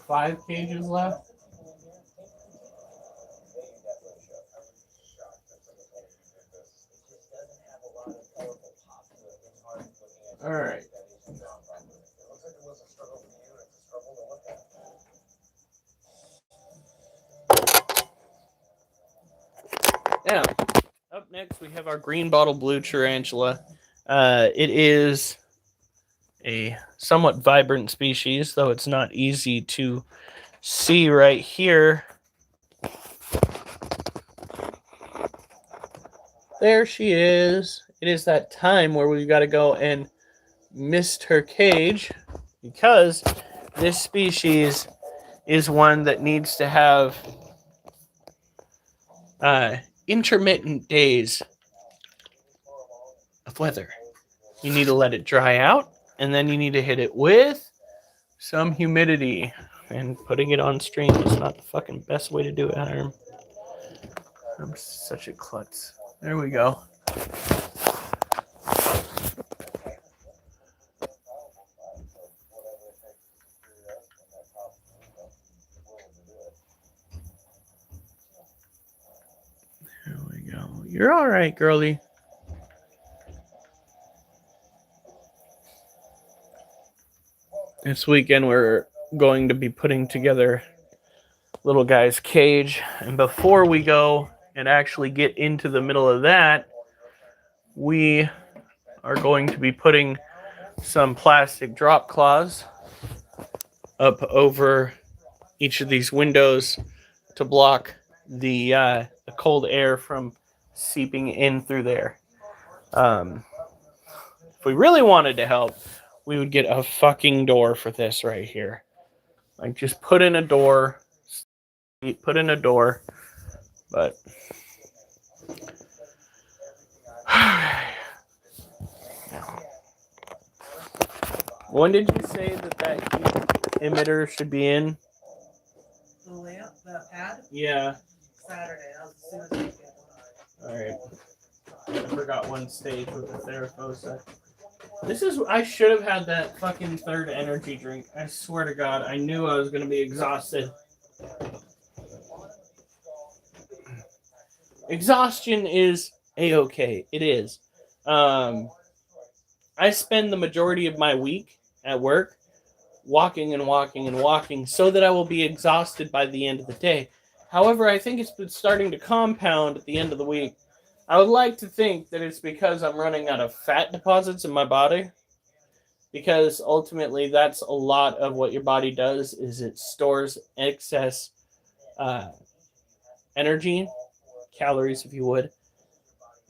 5 cages left. All right. Now, up next we have our green bottle blue tarantula. It is a somewhat vibrant species, though it's not easy to see right here. There she is. It is that time where we've got to go and mist her cage, because this species is one that needs to have intermittent days of weather. You need to let it dry out, and then you need to hit it with some humidity. and putting it on stream is not the fucking best way to do it, Hiram. I'm such a klutz. There we go. There we go. You're all right, girlie. This weekend we're going to be putting together little guy's cage, and before we go and actually get into the middle of that, we are going to be putting some plastic drop cloths up over each of these windows to block the cold air from seeping in through there. If we really wanted to help, we would get a fucking door for this right here. Like, just put in a door, but when did you say that heat emitter should be in? The lamp, the pad, Yeah. Saturday. That was as soon as I get one. All right. I forgot one stage with the Therafosa. I should have had that fucking third energy drink. I swear to God, I knew I was going to be exhausted. Exhaustion is A-okay. It is. I spend the majority of my week at work walking and walking and walking so that I will be exhausted by the end of the day. However, I think it's been starting to compound at the end of the week. I would like to think that it's because I'm running out of fat deposits in my body, because ultimately that's a lot of what your body does, is it stores excess energy, calories if you would,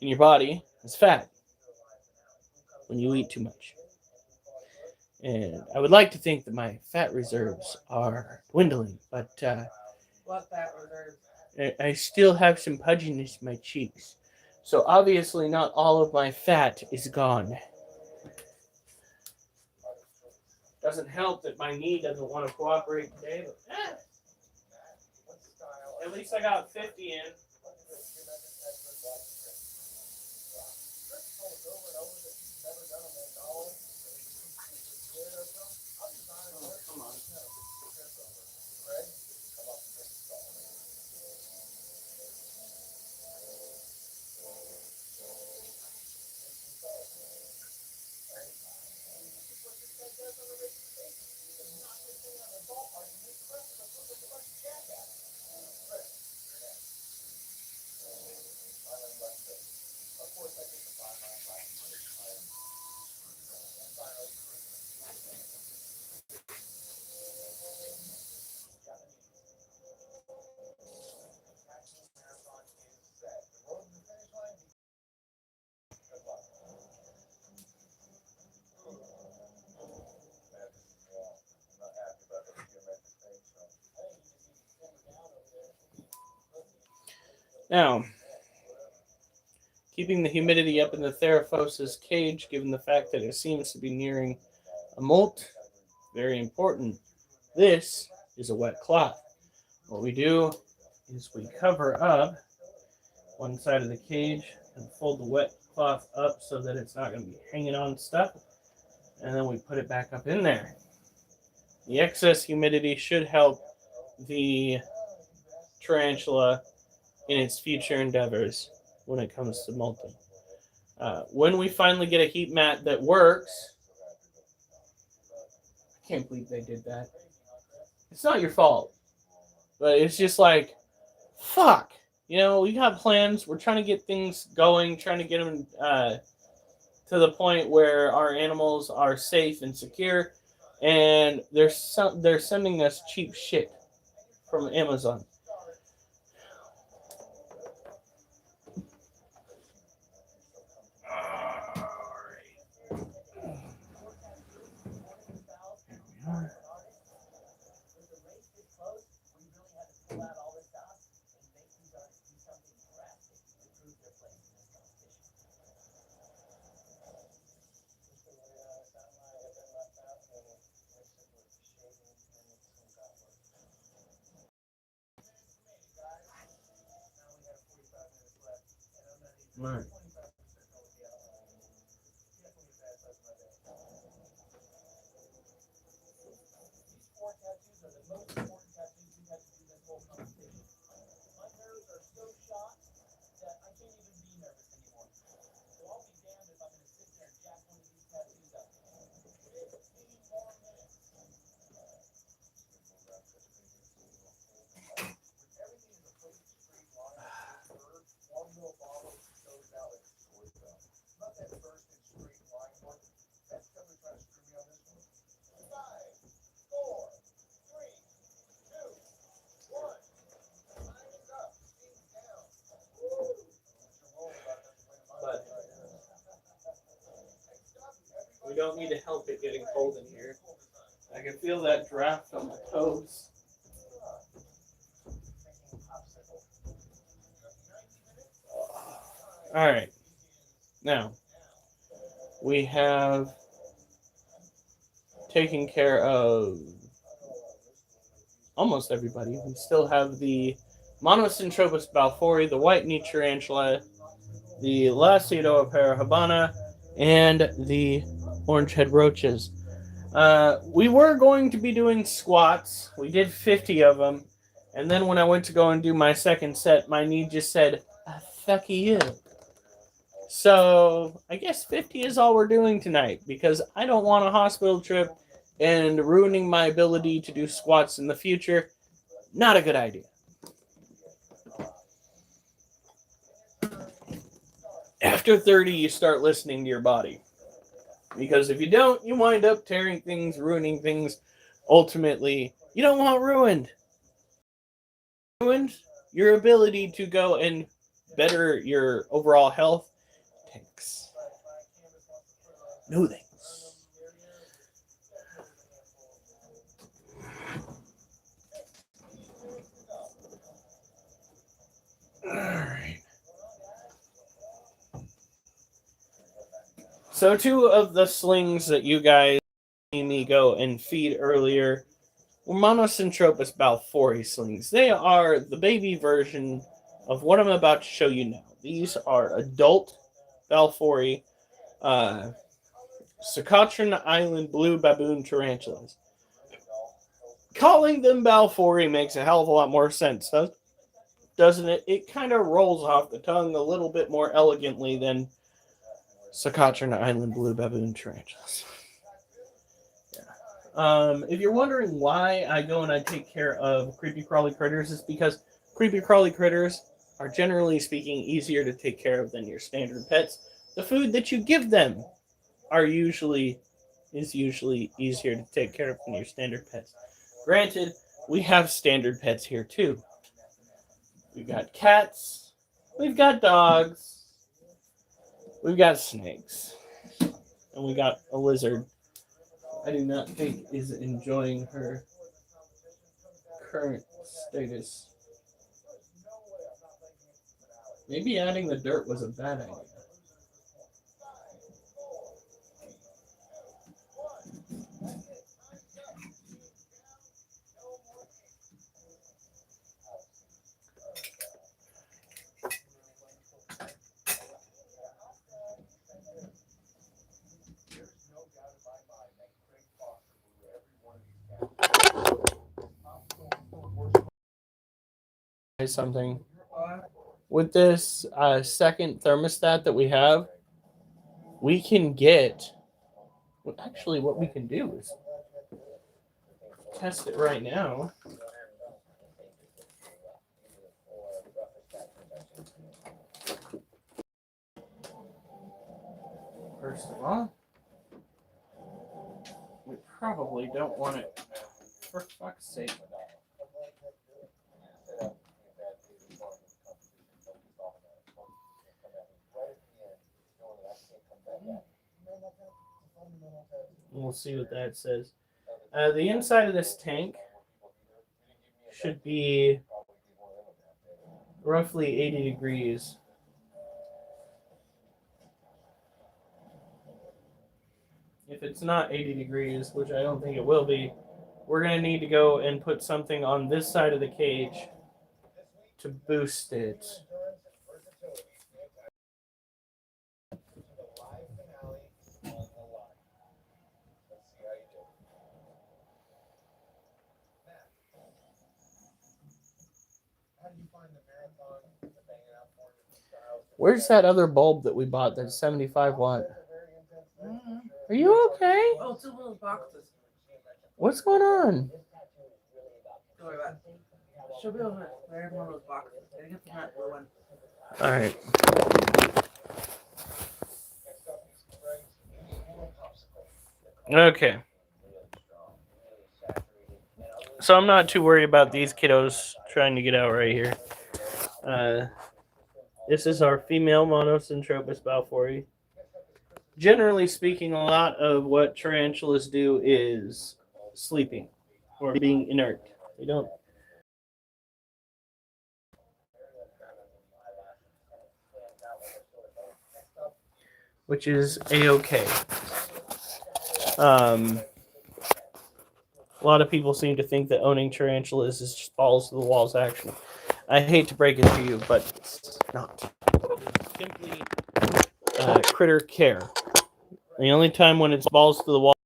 in your body as fat when you eat too much. And I would like to think that my fat reserves are dwindling, but What fat reserve? I still have some pudginess in my cheeks. So obviously not all of my fat is gone. Doesn't help that my knee doesn't want to cooperate today, but at least I got 50 in. Oh, come on. Now, keeping the humidity up in the Therafosa's cage, given the fact that it seems to be nearing a molt, very important. This is a wet cloth. What we do is we cover up one side of the cage and fold the wet cloth up so that it's not going to be hanging on stuff, and then we put it back up in there. The excess humidity should help the tarantula in its future endeavors when it comes to molting. When we finally get a heat mat that works, I can't believe they did that. It's not your fault, but it's just like, fuck. You know, we got plans. We're trying to get things going, trying to get them to the point where our animals are safe and secure, and they're sending us cheap shit from Amazon. Right. These 4 tattoos are the most important tattoos we've had to do this whole competition. My nerves are so shot that I can't even be nervous anymore. So I'll be damned if I'm going to sit there and jack one of these tattoos up. 15 more minutes. Everything is a perfect straight line. One little bottle goes out like a sore thumb. Not that first and straight line one. That's definitely trying to screw me on this one. 5, 4, 3, 2, 1. Time is up. Steam's down. Woo! You're wrong about that. But we don't need to help it getting cold in here. I can feel that draft on my toes. All right. Now, we have taken care of almost everybody. We still have the Monocentropus balfouri, the white knee tarantula, the Lacidooptera habana, and the orange head roaches. We were going to be doing squats. We did 50 of them. And then when I went to go and do my second set, my knee just said, fuck you. So I guess 50 is all we're doing tonight because I don't want a hospital trip and ruining my ability to do squats in the future. Not a good idea. After 30, you start listening to your body. Because if you don't, you wind up tearing things, ruining things. Ultimately, you don't want ruined. Ruined your ability to go and better your overall health tanks. No thanks. Alright. So 2 of the slings that you guys see me go and feed earlier were Monocentropus balfouri slings. They are the baby version of what I'm about to show you now. These are adult balfouri Socotra Island blue baboon tarantulas. Calling them balfouri makes a hell of a lot more sense, doesn't it? It kind of rolls off the tongue a little bit more elegantly than Socotra Island blue baboon tarantulas. If you're wondering why I go and I take care of creepy crawly critters, it's because creepy crawly critters are generally speaking easier to take care of than your standard pets. The food that you give them is usually easier to take care of than your standard pets. Granted, we have standard pets here too. We've got cats, we've got dogs, we've got snakes, and we got a lizard. I do not think is enjoying her current status. Maybe adding the dirt was a bad idea. Something with this second thermostat that we have, we can get actually what we can do is test it right now. First of all, we probably don't want it, for fuck's sake. We'll see what that says. The inside of this tank should be roughly 80 degrees. If it's not 80 degrees, which I don't think it will be, we're going to need to go and put something on this side of the cage to boost it. Where's that other bulb that we bought that's 75 watt? Mm-hmm. Are you okay? Oh, it's in one of those boxes. What's going on? Don't worry about it. She'll be over there in one of those boxes. Gotta get the nut blue one. All right. Okay. So I'm not too worried about these kiddos trying to get out right here. This is our female Monocentrobus balfouri. Generally speaking, a lot of what tarantulas do is sleeping or being inert. They don't. Which is a-okay. A lot of people seem to think that owning tarantulas is just balls to the walls action. I hate to break it to you, but it's not. It's simply critter care. The only time when it's balls to the wall,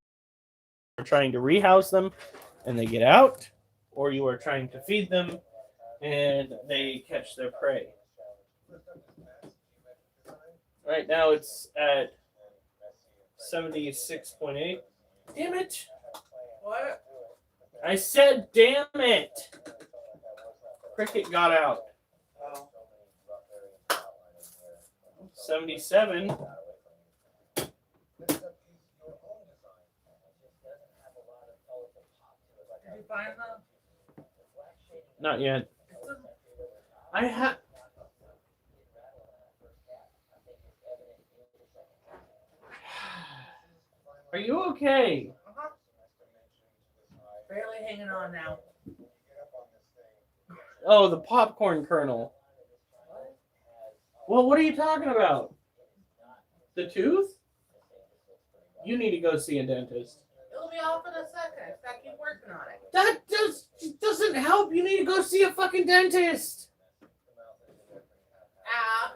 you're trying to rehouse them and they get out, or you are trying to feed them and they catch their prey. Right now it's at 76.8. Damn it! What? I said, damn it! Cricket got out. Oh. 77. Did you find them? Not yet. I have. Are you okay? Uh-huh. Barely hanging on now. Oh, the popcorn kernel. Well, what are you talking about? The tooth? You need to go see a dentist. It'll be off in a second. I keep working on it. That doesn't help. You need to go see a fucking dentist. Ah.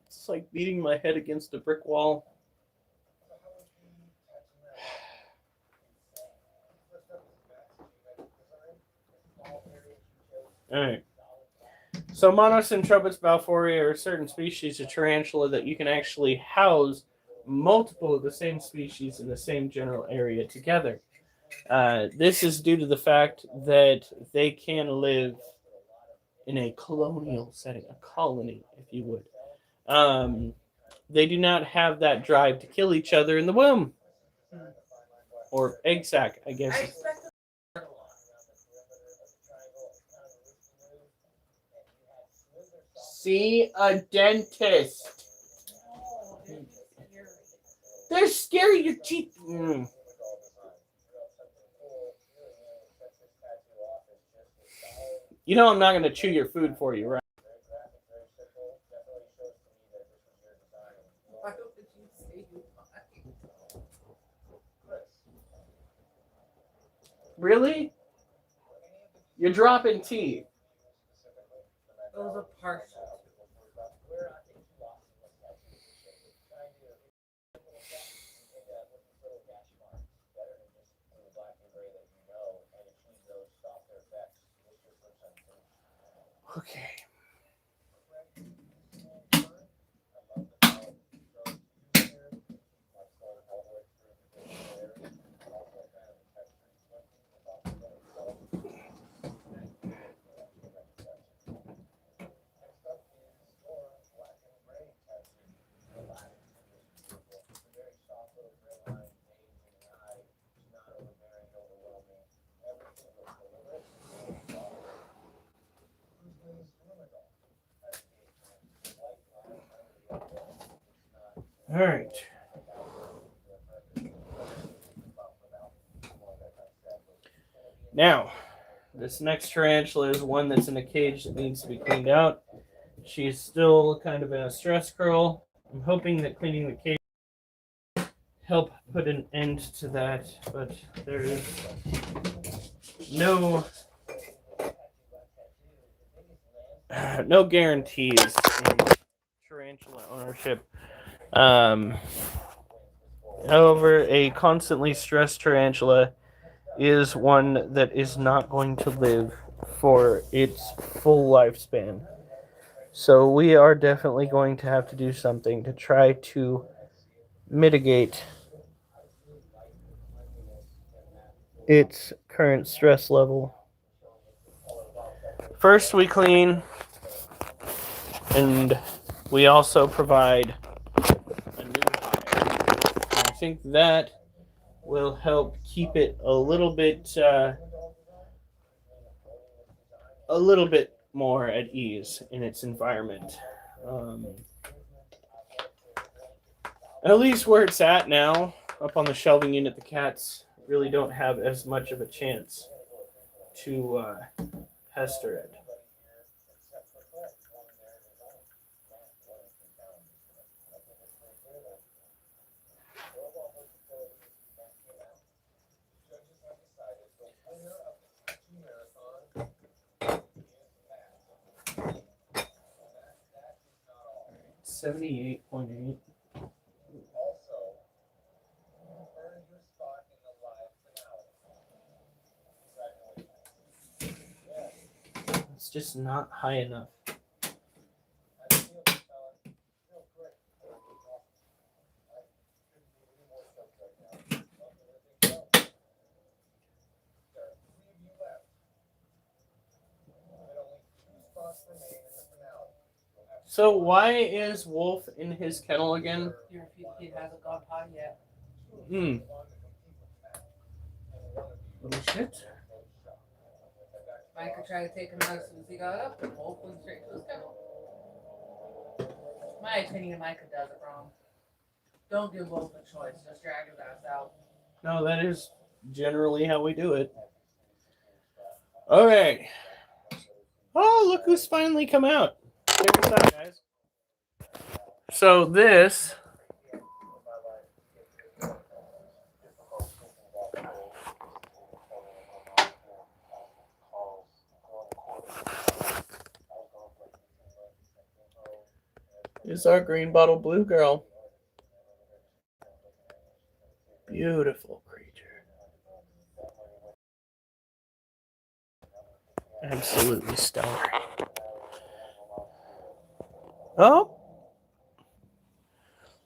It's like beating my head against a brick wall. All right. So Monocentrobus balfouri are a certain species of tarantula that you can actually house multiple of the same species in the same general area together. This is due to the fact that they can live in a colonial setting, a colony, if you would. They do not have that drive to kill each other in the womb. Or egg sac, I guess. I expected. See a dentist. They're scary. Your teeth. You know I'm not going to chew your food for you, right? Why would you say you lied? Really? You're dropping teeth. It was a partial. Okay. All right. Now, this next tarantula is one that's in a cage that needs to be cleaned out. She's still kind of in a stress curl. I'm hoping that cleaning the cage will help put an end to that, but there is no guarantees tarantula ownership. However, a constantly stressed tarantula is one that is not going to live for its full lifespan. So we are definitely going to have to do something to try to mitigate its current stress level. First, we clean, and we also provide a new hire. And I think that will help keep it a little bit more at ease in its environment. At least where it's at now, up on the shelving unit, the cats really don't have as much of a chance to pester it. $78.8. It's just not high enough. So why is Wolf in his kennel again? He hasn't gone potty yet. Little shit. Micah tried to take him out as soon as he got up, and Wolf went straight to his kennel. My opinion, Micah does it wrong. Don't give Wolf a choice, just drag his ass out. No, that is generally how we do it. Okay. Oh, look who's finally come out. Check this out, guys. So this is our green bottle blue girl. Beautiful creature. Absolutely stellar. Oh.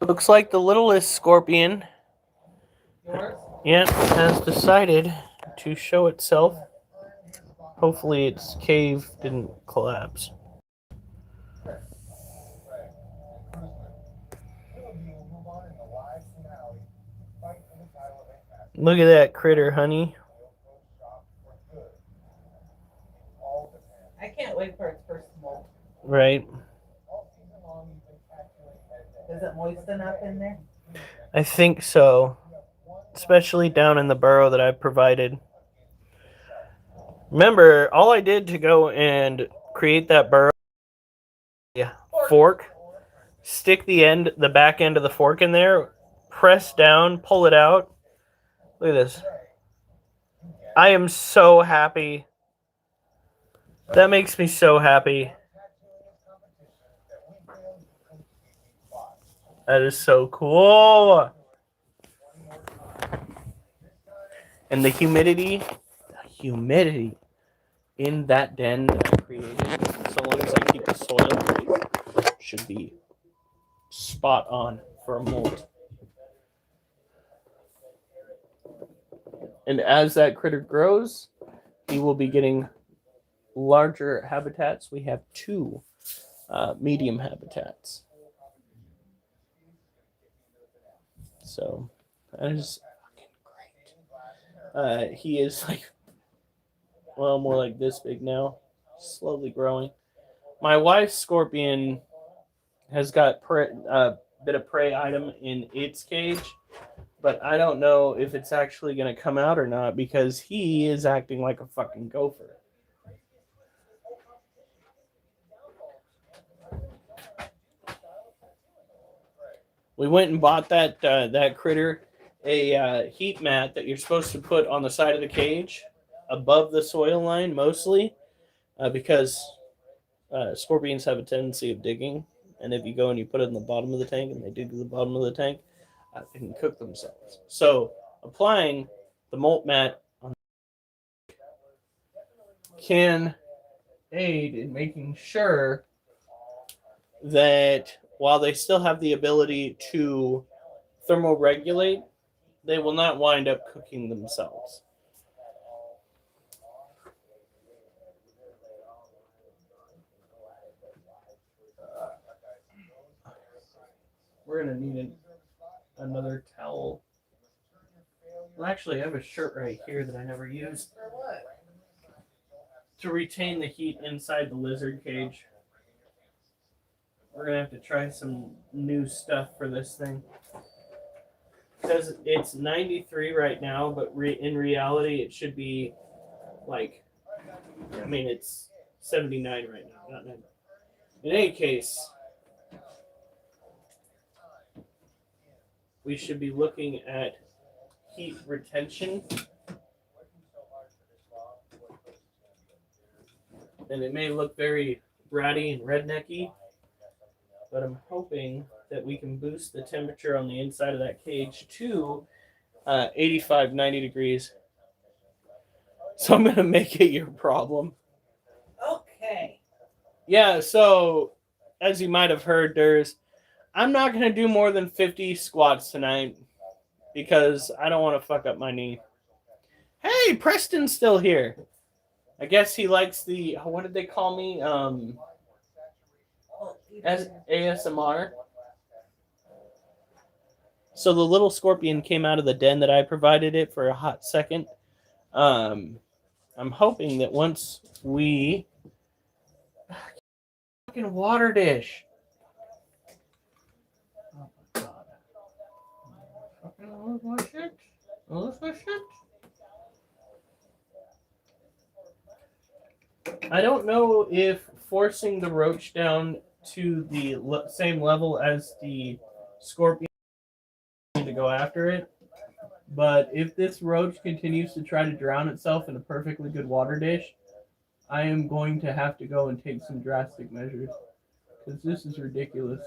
Looks like the littlest scorpion, has decided to show itself. Hopefully its cave didn't collapse. Look at that critter, honey. I can't wait for its first molt. Right. Is it moist enough in there? I think so. Especially down in the burrow that I provided. Remember, all I did to go and create that burrow, fork, stick the back end of the fork in there, press down, pull it out. Look at this. I am so happy. That makes me so happy. That is so cool. And the humidity in that den that I created, so long as I keep the soil free, should be spot on for a molt. And as that critter grows, he will be getting larger habitats. We have 2 medium habitats. So that is fucking great. He is more like this big now, slowly growing. My wife's scorpion has got a bit of prey item in its cage, but I don't know if it's actually going to come out or not because he is acting like a fucking gopher. We went and bought that critter a heat mat that you're supposed to put on the side of the cage above the soil line mostly because scorpions have a tendency of digging And if you go and you put it in the bottom of the tank and they dig to the bottom of the tank, they can cook themselves. So applying the molt mat on can aid in making sure that while they still have the ability to thermoregulate, they will not wind up cooking themselves. We're going to need another towel. Well, actually, I have a shirt right here that I never used. For what? To retain the heat inside the lizard cage. We're going to have to try some new stuff for this thing. Because it's 93 right now, but in reality, it should be like, I mean, it's 79 right now, not 90. In any case, we should be looking at heat retention. And it may look very bratty and rednecky, but I'm hoping that we can boost the temperature on the inside of that cage to 85, 90 degrees. So I'm going to make it your problem. Okay. Yeah, so as you might have heard, I'm not going to do more than 50 squats tonight because I don't want to fuck up my knee. Hey, Preston's still here. I guess he likes the, what did they call me? As ASMR. So the little scorpion came out of the den that I provided it for a hot second. I'm hoping that once we fucking water dish. Oh my god. Fucking my shit. Lose my shit. I don't know if forcing the roach down to the same level as the scorpion to go after it, but if this roach continues to try to drown itself in a perfectly good water dish, I am going to have to go and take some drastic measures because this is ridiculous.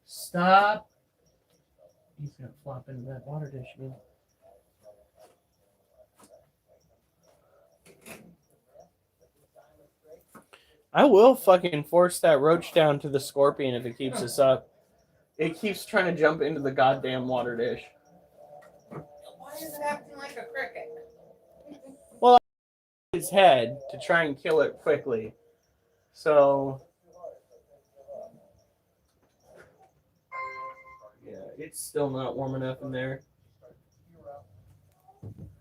Stop. He's gonna flop into that water dish again. I will fucking force that roach down to the scorpion if it keeps us up. It keeps trying to jump into the goddamn water dish. Why is it acting like a cricket? Well, I his head to try and kill it quickly. So yeah, it's still not warm enough in there.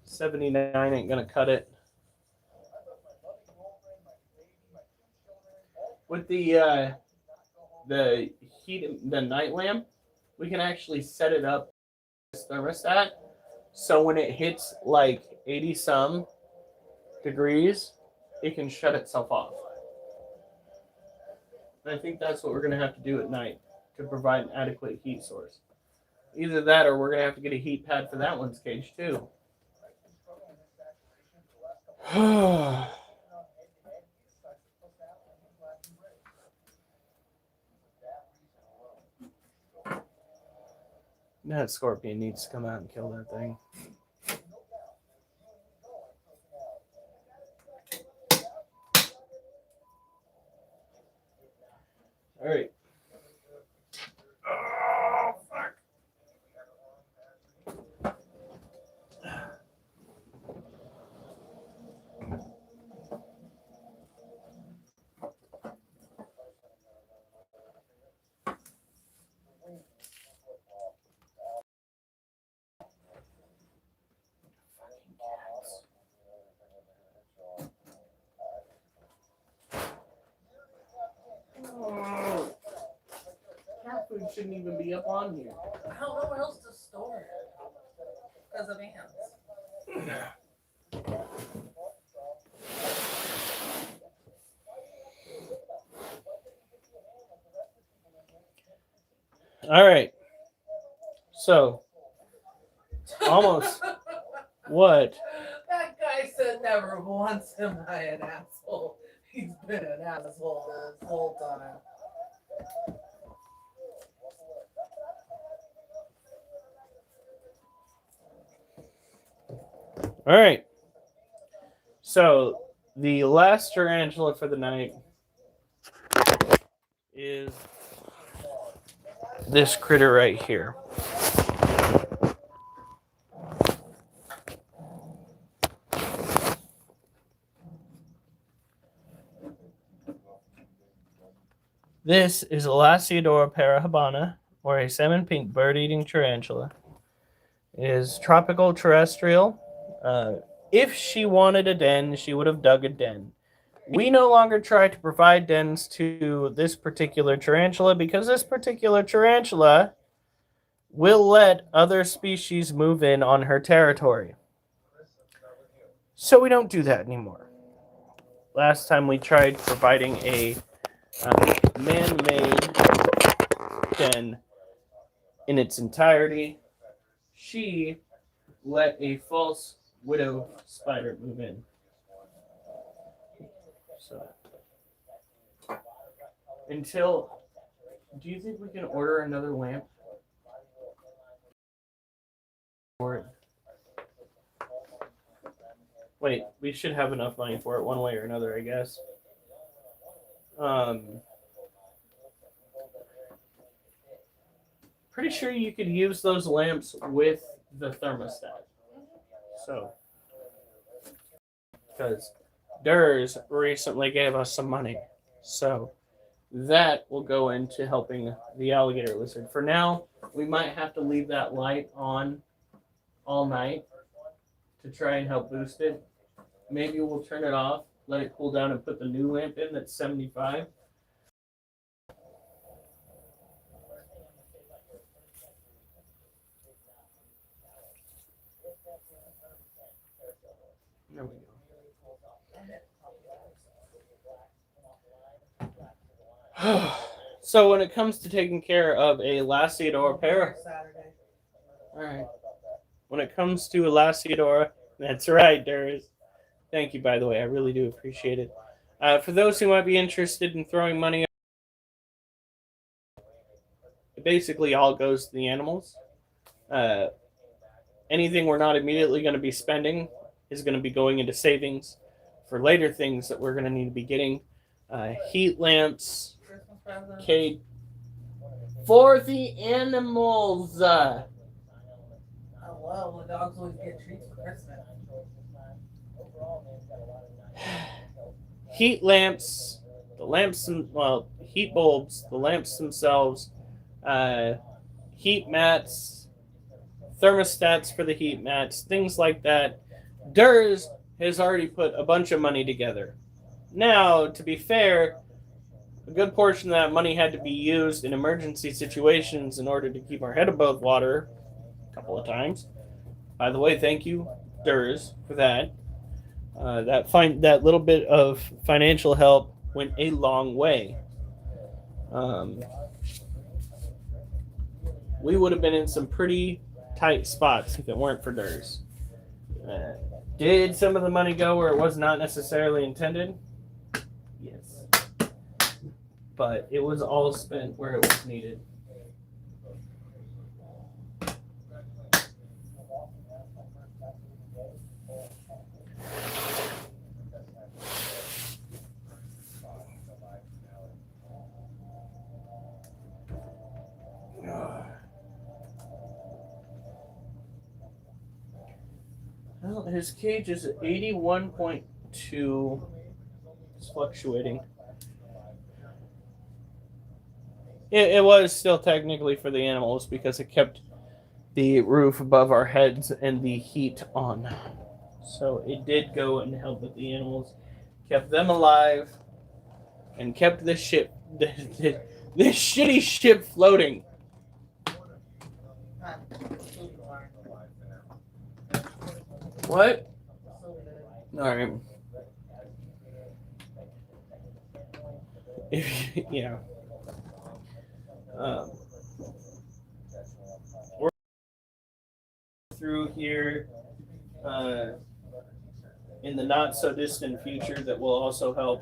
79 ain't gonna cut it. With the heat, the night lamp, we can actually set it up as thermostat. So when it hits like 80 some degrees, it can shut itself off. And I think that's what we're gonna have to do at night to provide an adequate heat source. Either that or we're gonna have to get a heat pad for that one's cage too. That scorpion needs to come out and kill that thing. All right. Oh, fuck. Cat food shouldn't even be up on here. I don't know where else to store it because of ants. All right. So, almost what? That guy said never once am I an asshole. He's been an asshole this whole time. All right. So, the last tarantula for the night is this critter right here. This is Elasiodora parahabana, or a salmon pink bird-eating tarantula. It is tropical terrestrial. If she wanted a den, she would have dug a den. We no longer try to provide dens to this particular tarantula because this particular tarantula will let other species move in on her territory. So we don't do that anymore. Last time we tried providing a man-made den in its entirety, she let a false widow spider move in. So, do you think we can order another lamp? Wait, we should have enough money for it one way or another, I guess. Pretty sure you could use those lamps with the thermostat. So, because DERS recently gave us some money. So, that will go into helping the alligator lizard. For now, we might have to leave that light on all night to try and help boost it. Maybe we'll turn it off, let it cool down, and put the new lamp in that's 75. There we go. So when it comes to taking care of a Elasiodora Saturday. all right. When it comes to Elasiodora, that's right, Darius. Thank you, by the way. I really do appreciate it. For those who might be interested in throwing money, it basically all goes to the animals. Anything we're not immediately going to be spending is going to be going into savings for later things that we're going to need to be getting. Heat lamps, Kate, for the animals. Oh, well, the dogs always get treats for Christmas. Heat lamps, heat bulbs, the lamps themselves, heat mats, thermostats for the heat mats, things like that. DERS has already put a bunch of money together. Now, to be fair, a good portion of that money had to be used in emergency situations in order to keep our head above water a couple of times. By the way, thank you, DERS, for that. That little bit of financial help went a long way. We would have been in some pretty tight spots if it weren't for DERS. Did some of the money go where it was not necessarily intended? Yes. But it was all spent where it was needed. Well, his cage is 81.2. It's fluctuating. It was still technically for the animals because it kept the roof above our heads and the heat on. So it did go and help with the animals, kept them alive, and kept this ship, this shitty ship floating. What? Alright. Yeah. here in the not so distant future that will also help.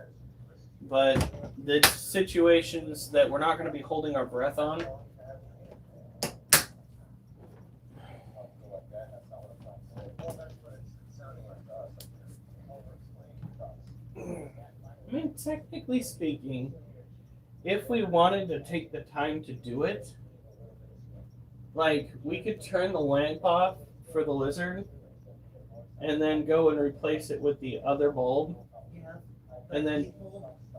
But the situations that we're not going to be holding our breath on, I mean, technically speaking, if we wanted to take the time to do it, like, we could turn the lamp off for the lizard and then go and replace it with the other bulb, Yeah. and then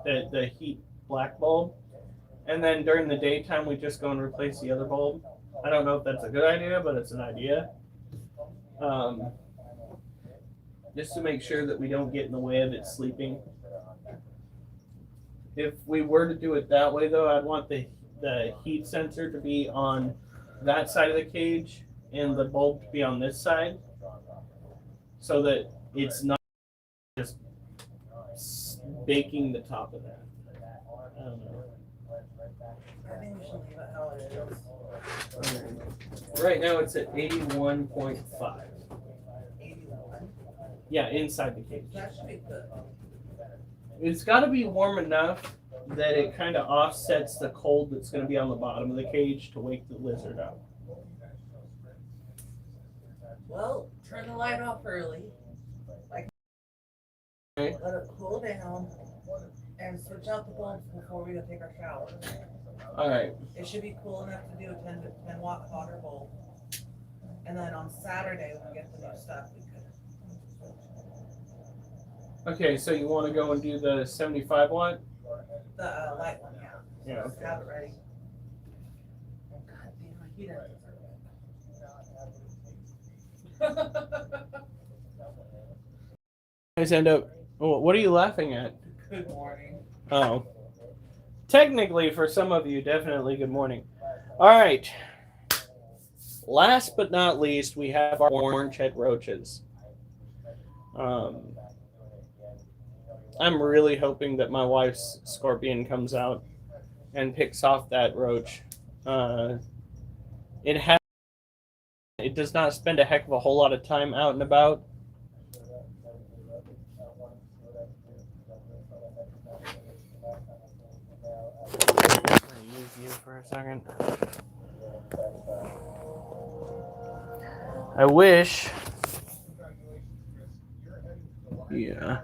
the heat black bulb, and then during the daytime we just go and replace the other bulb. I don't know if that's a good idea, but it's an idea. Just to make sure that we don't get in the way of it sleeping. If we were to do it that way, though, I'd want the heat sensor to be on that side of the cage and the bulb to be on this side, so that it's not just baking the top of that. I don't know. I think we should leave it how it is. Right now it's at 81.5. 81. Yeah, inside the cage. That should be good. It's got to be warm enough that it kind of offsets the cold that's going to be on the bottom of the cage to wake the lizard up. Well, turn the light off early. Okay. Let it cool down. And switch out the bulbs before we go take our shower. All right. It should be cool enough to do a 10 watt hotter bulb. And then on Saturday when we get the new stuff, we could. Okay, so you want to go and do the 75 watt? The light one, yeah. Yeah. Just have it ready. God damn, my heat Guys end up. Oh, what are you laughing at? Good morning. Oh. Technically, for some of you, definitely good morning. All right. Last but not least, we have our orange head roaches. I'm really hoping that my wife's scorpion comes out and picks off that roach. It does not spend a heck of a whole lot of time out and about. Use you for a second. I wish. Yeah.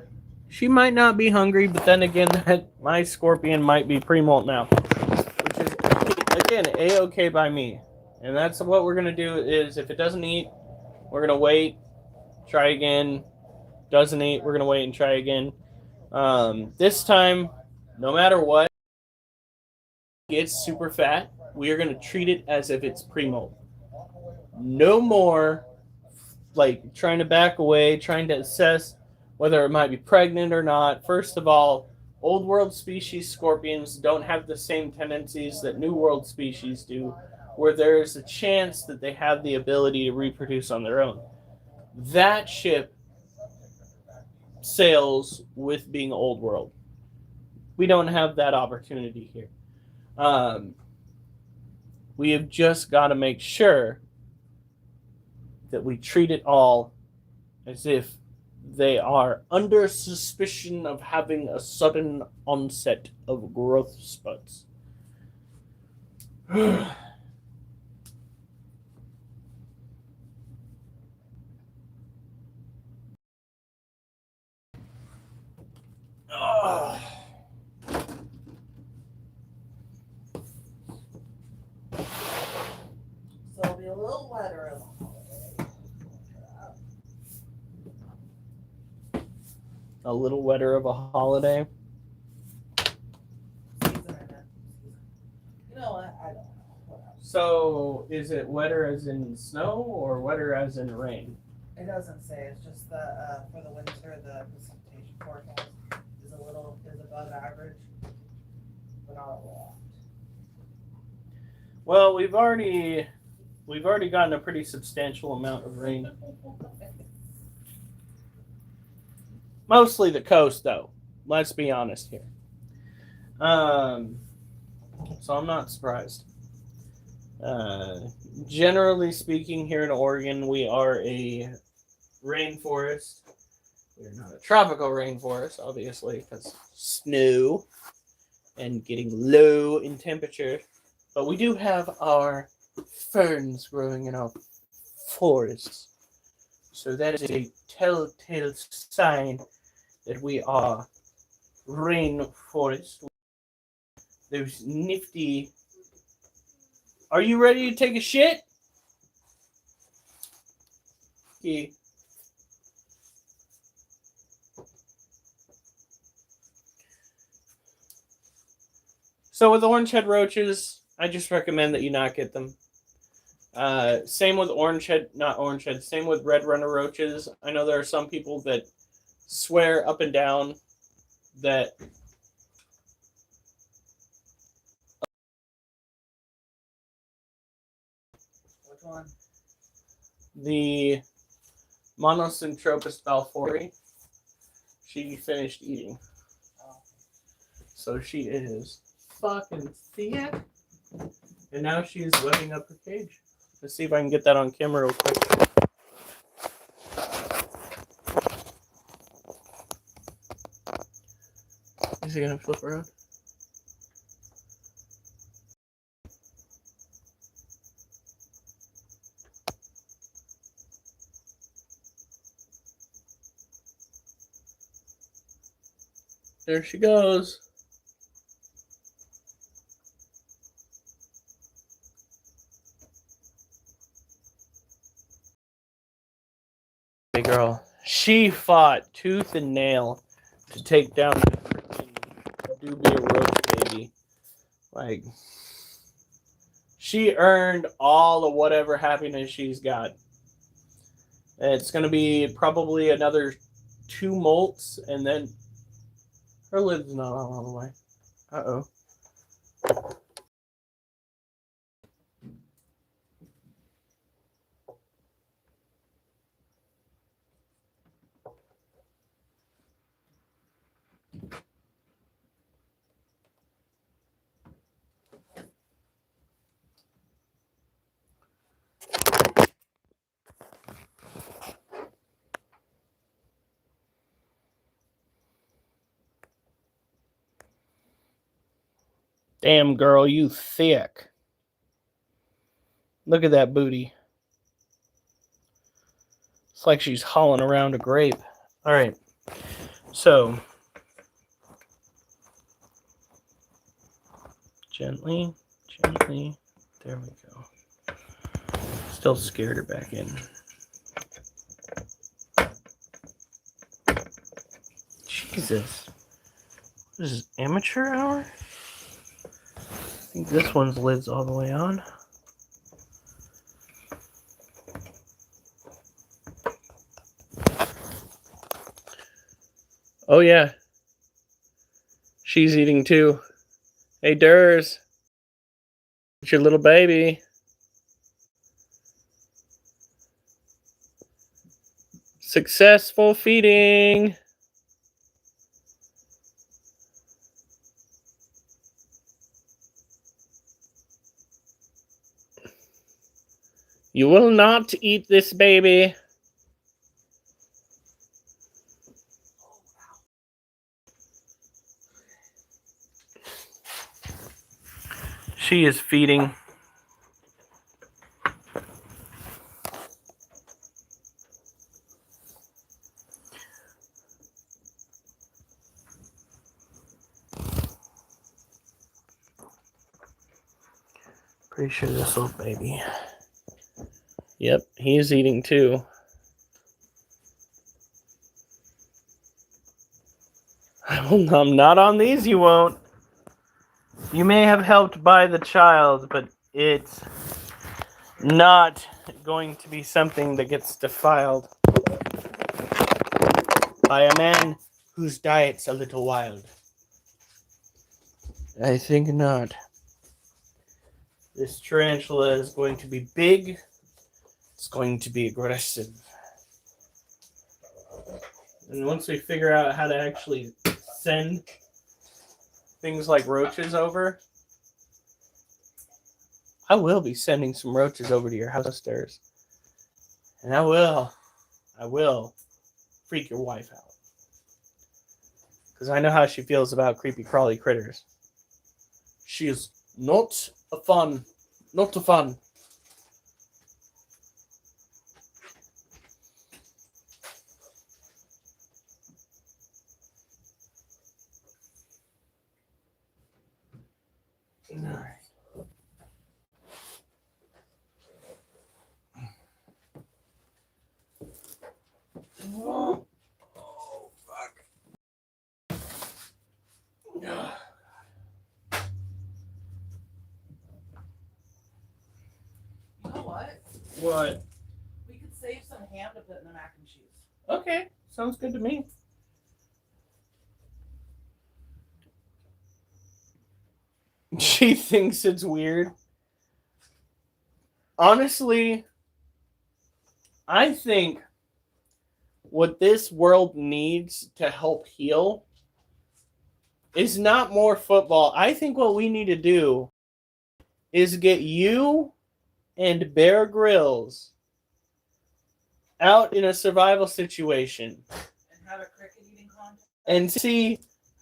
She might not be hungry, but then again, my scorpion might be pre-molt now. Which is, again, A-okay by me. And that's what we're going to do is, if it doesn't eat, we're going to wait, try again. Doesn't eat, we're going to wait and try again. This time, no matter what, it gets super fat, we are going to treat it as if it's pre-molt. No more, like, trying to back away, trying to assess whether it might be pregnant or not. First of all, old world species scorpions don't have the same tendencies that new world species do, where there's a chance that they have the ability to reproduce on their own. That ship sails with being old world. We don't have that opportunity here. We have just got to make sure that we treat it all as if they are under suspicion of having a sudden onset of growth spurts. So it'll be a little wetter. A little wetter of a holiday. Season in it. You know what? I don't know. Whatever. So, is it wetter as in snow or wetter as in rain? It doesn't say. It's just the for the winter, the precipitation forecast is above average, but not a lot. Well, we've already gotten a pretty substantial amount of rain. Mostly the coast, though. Let's be honest here. So I'm not surprised. Generally speaking, here in Oregon, we are a rainforest. We're not a tropical rainforest, obviously, because snow and getting low in temperature. But we do have our ferns growing in our forests. So that is a telltale sign that we are rainforest. Those nifty. Are you ready to take a shit? Okay. So with orange head roaches, I just recommend that you not get them. Same with same with red runner roaches. I know there are some people that swear up and down that Which one? the Monocentropas balfouri, she finished eating. So she is fucking thick. And now she's webbing up her cage. Let's see if I can get that on camera real quick. Is he gonna flip around? There she goes. Hey girl, she fought tooth and nail to take down that freaking dubia roach baby. Like, she earned all the whatever happiness she's got. It's gonna be probably another 2 molts, and then her lid's not on all the way. Uh-oh. Damn, girl, you thick. Look at that booty. It's like she's hauling around a grape. All right. So, gently. There we go. Still scared her back in. Jesus. This is amateur hour? I think this one's lid's all the way on. Oh yeah. She's eating too. Hey Durs. It's your little baby. Successful feeding. You will not eat this baby. She is feeding. Pretty sure this little baby. Yep, he's eating too. I'm not on these, you won't. You may have helped buy the child, but it's not going to be something that gets defiled by a man whose diet's a little wild. I think not. This tarantula is going to be big. It's going to be aggressive. And once we figure out how to actually send things like roaches over, I will be sending some roaches over to your house stairs. And I will freak your wife out. Because I know how she feels about creepy crawly critters. She is not a fun. Alright. Oh, fuck. You know what? What? We could save some ham to put in the mac and cheese. Okay, sounds good to me. She thinks it's weird. Honestly, I think what this world needs to help heal is not more football. I think what we need to do is get you and Bear Grylls out in a survival situation And have a cricket eating contest. and see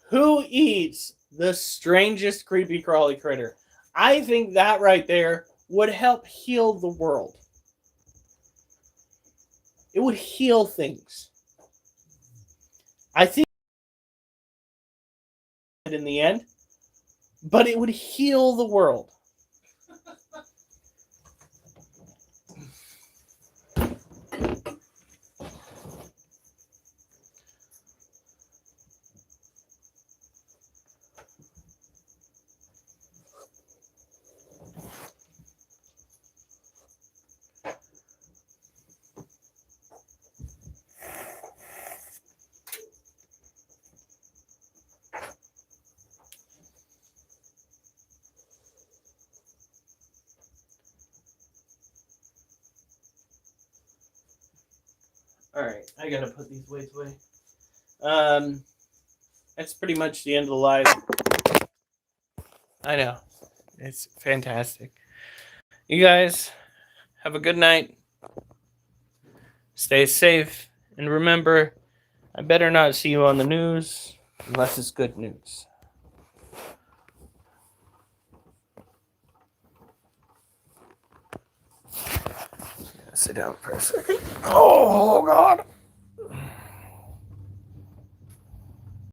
who eats the strangest creepy crawly critter. I think that right there would help heal the world. It would heal things. I think in the end, but it would heal the world. Alright, I gotta put these weights away. That's pretty much the end of the live. I know. It's fantastic. You guys, have a good night. Stay safe. And remember, I better not see you on the news unless it's good news. Sit down for a second. Oh, God.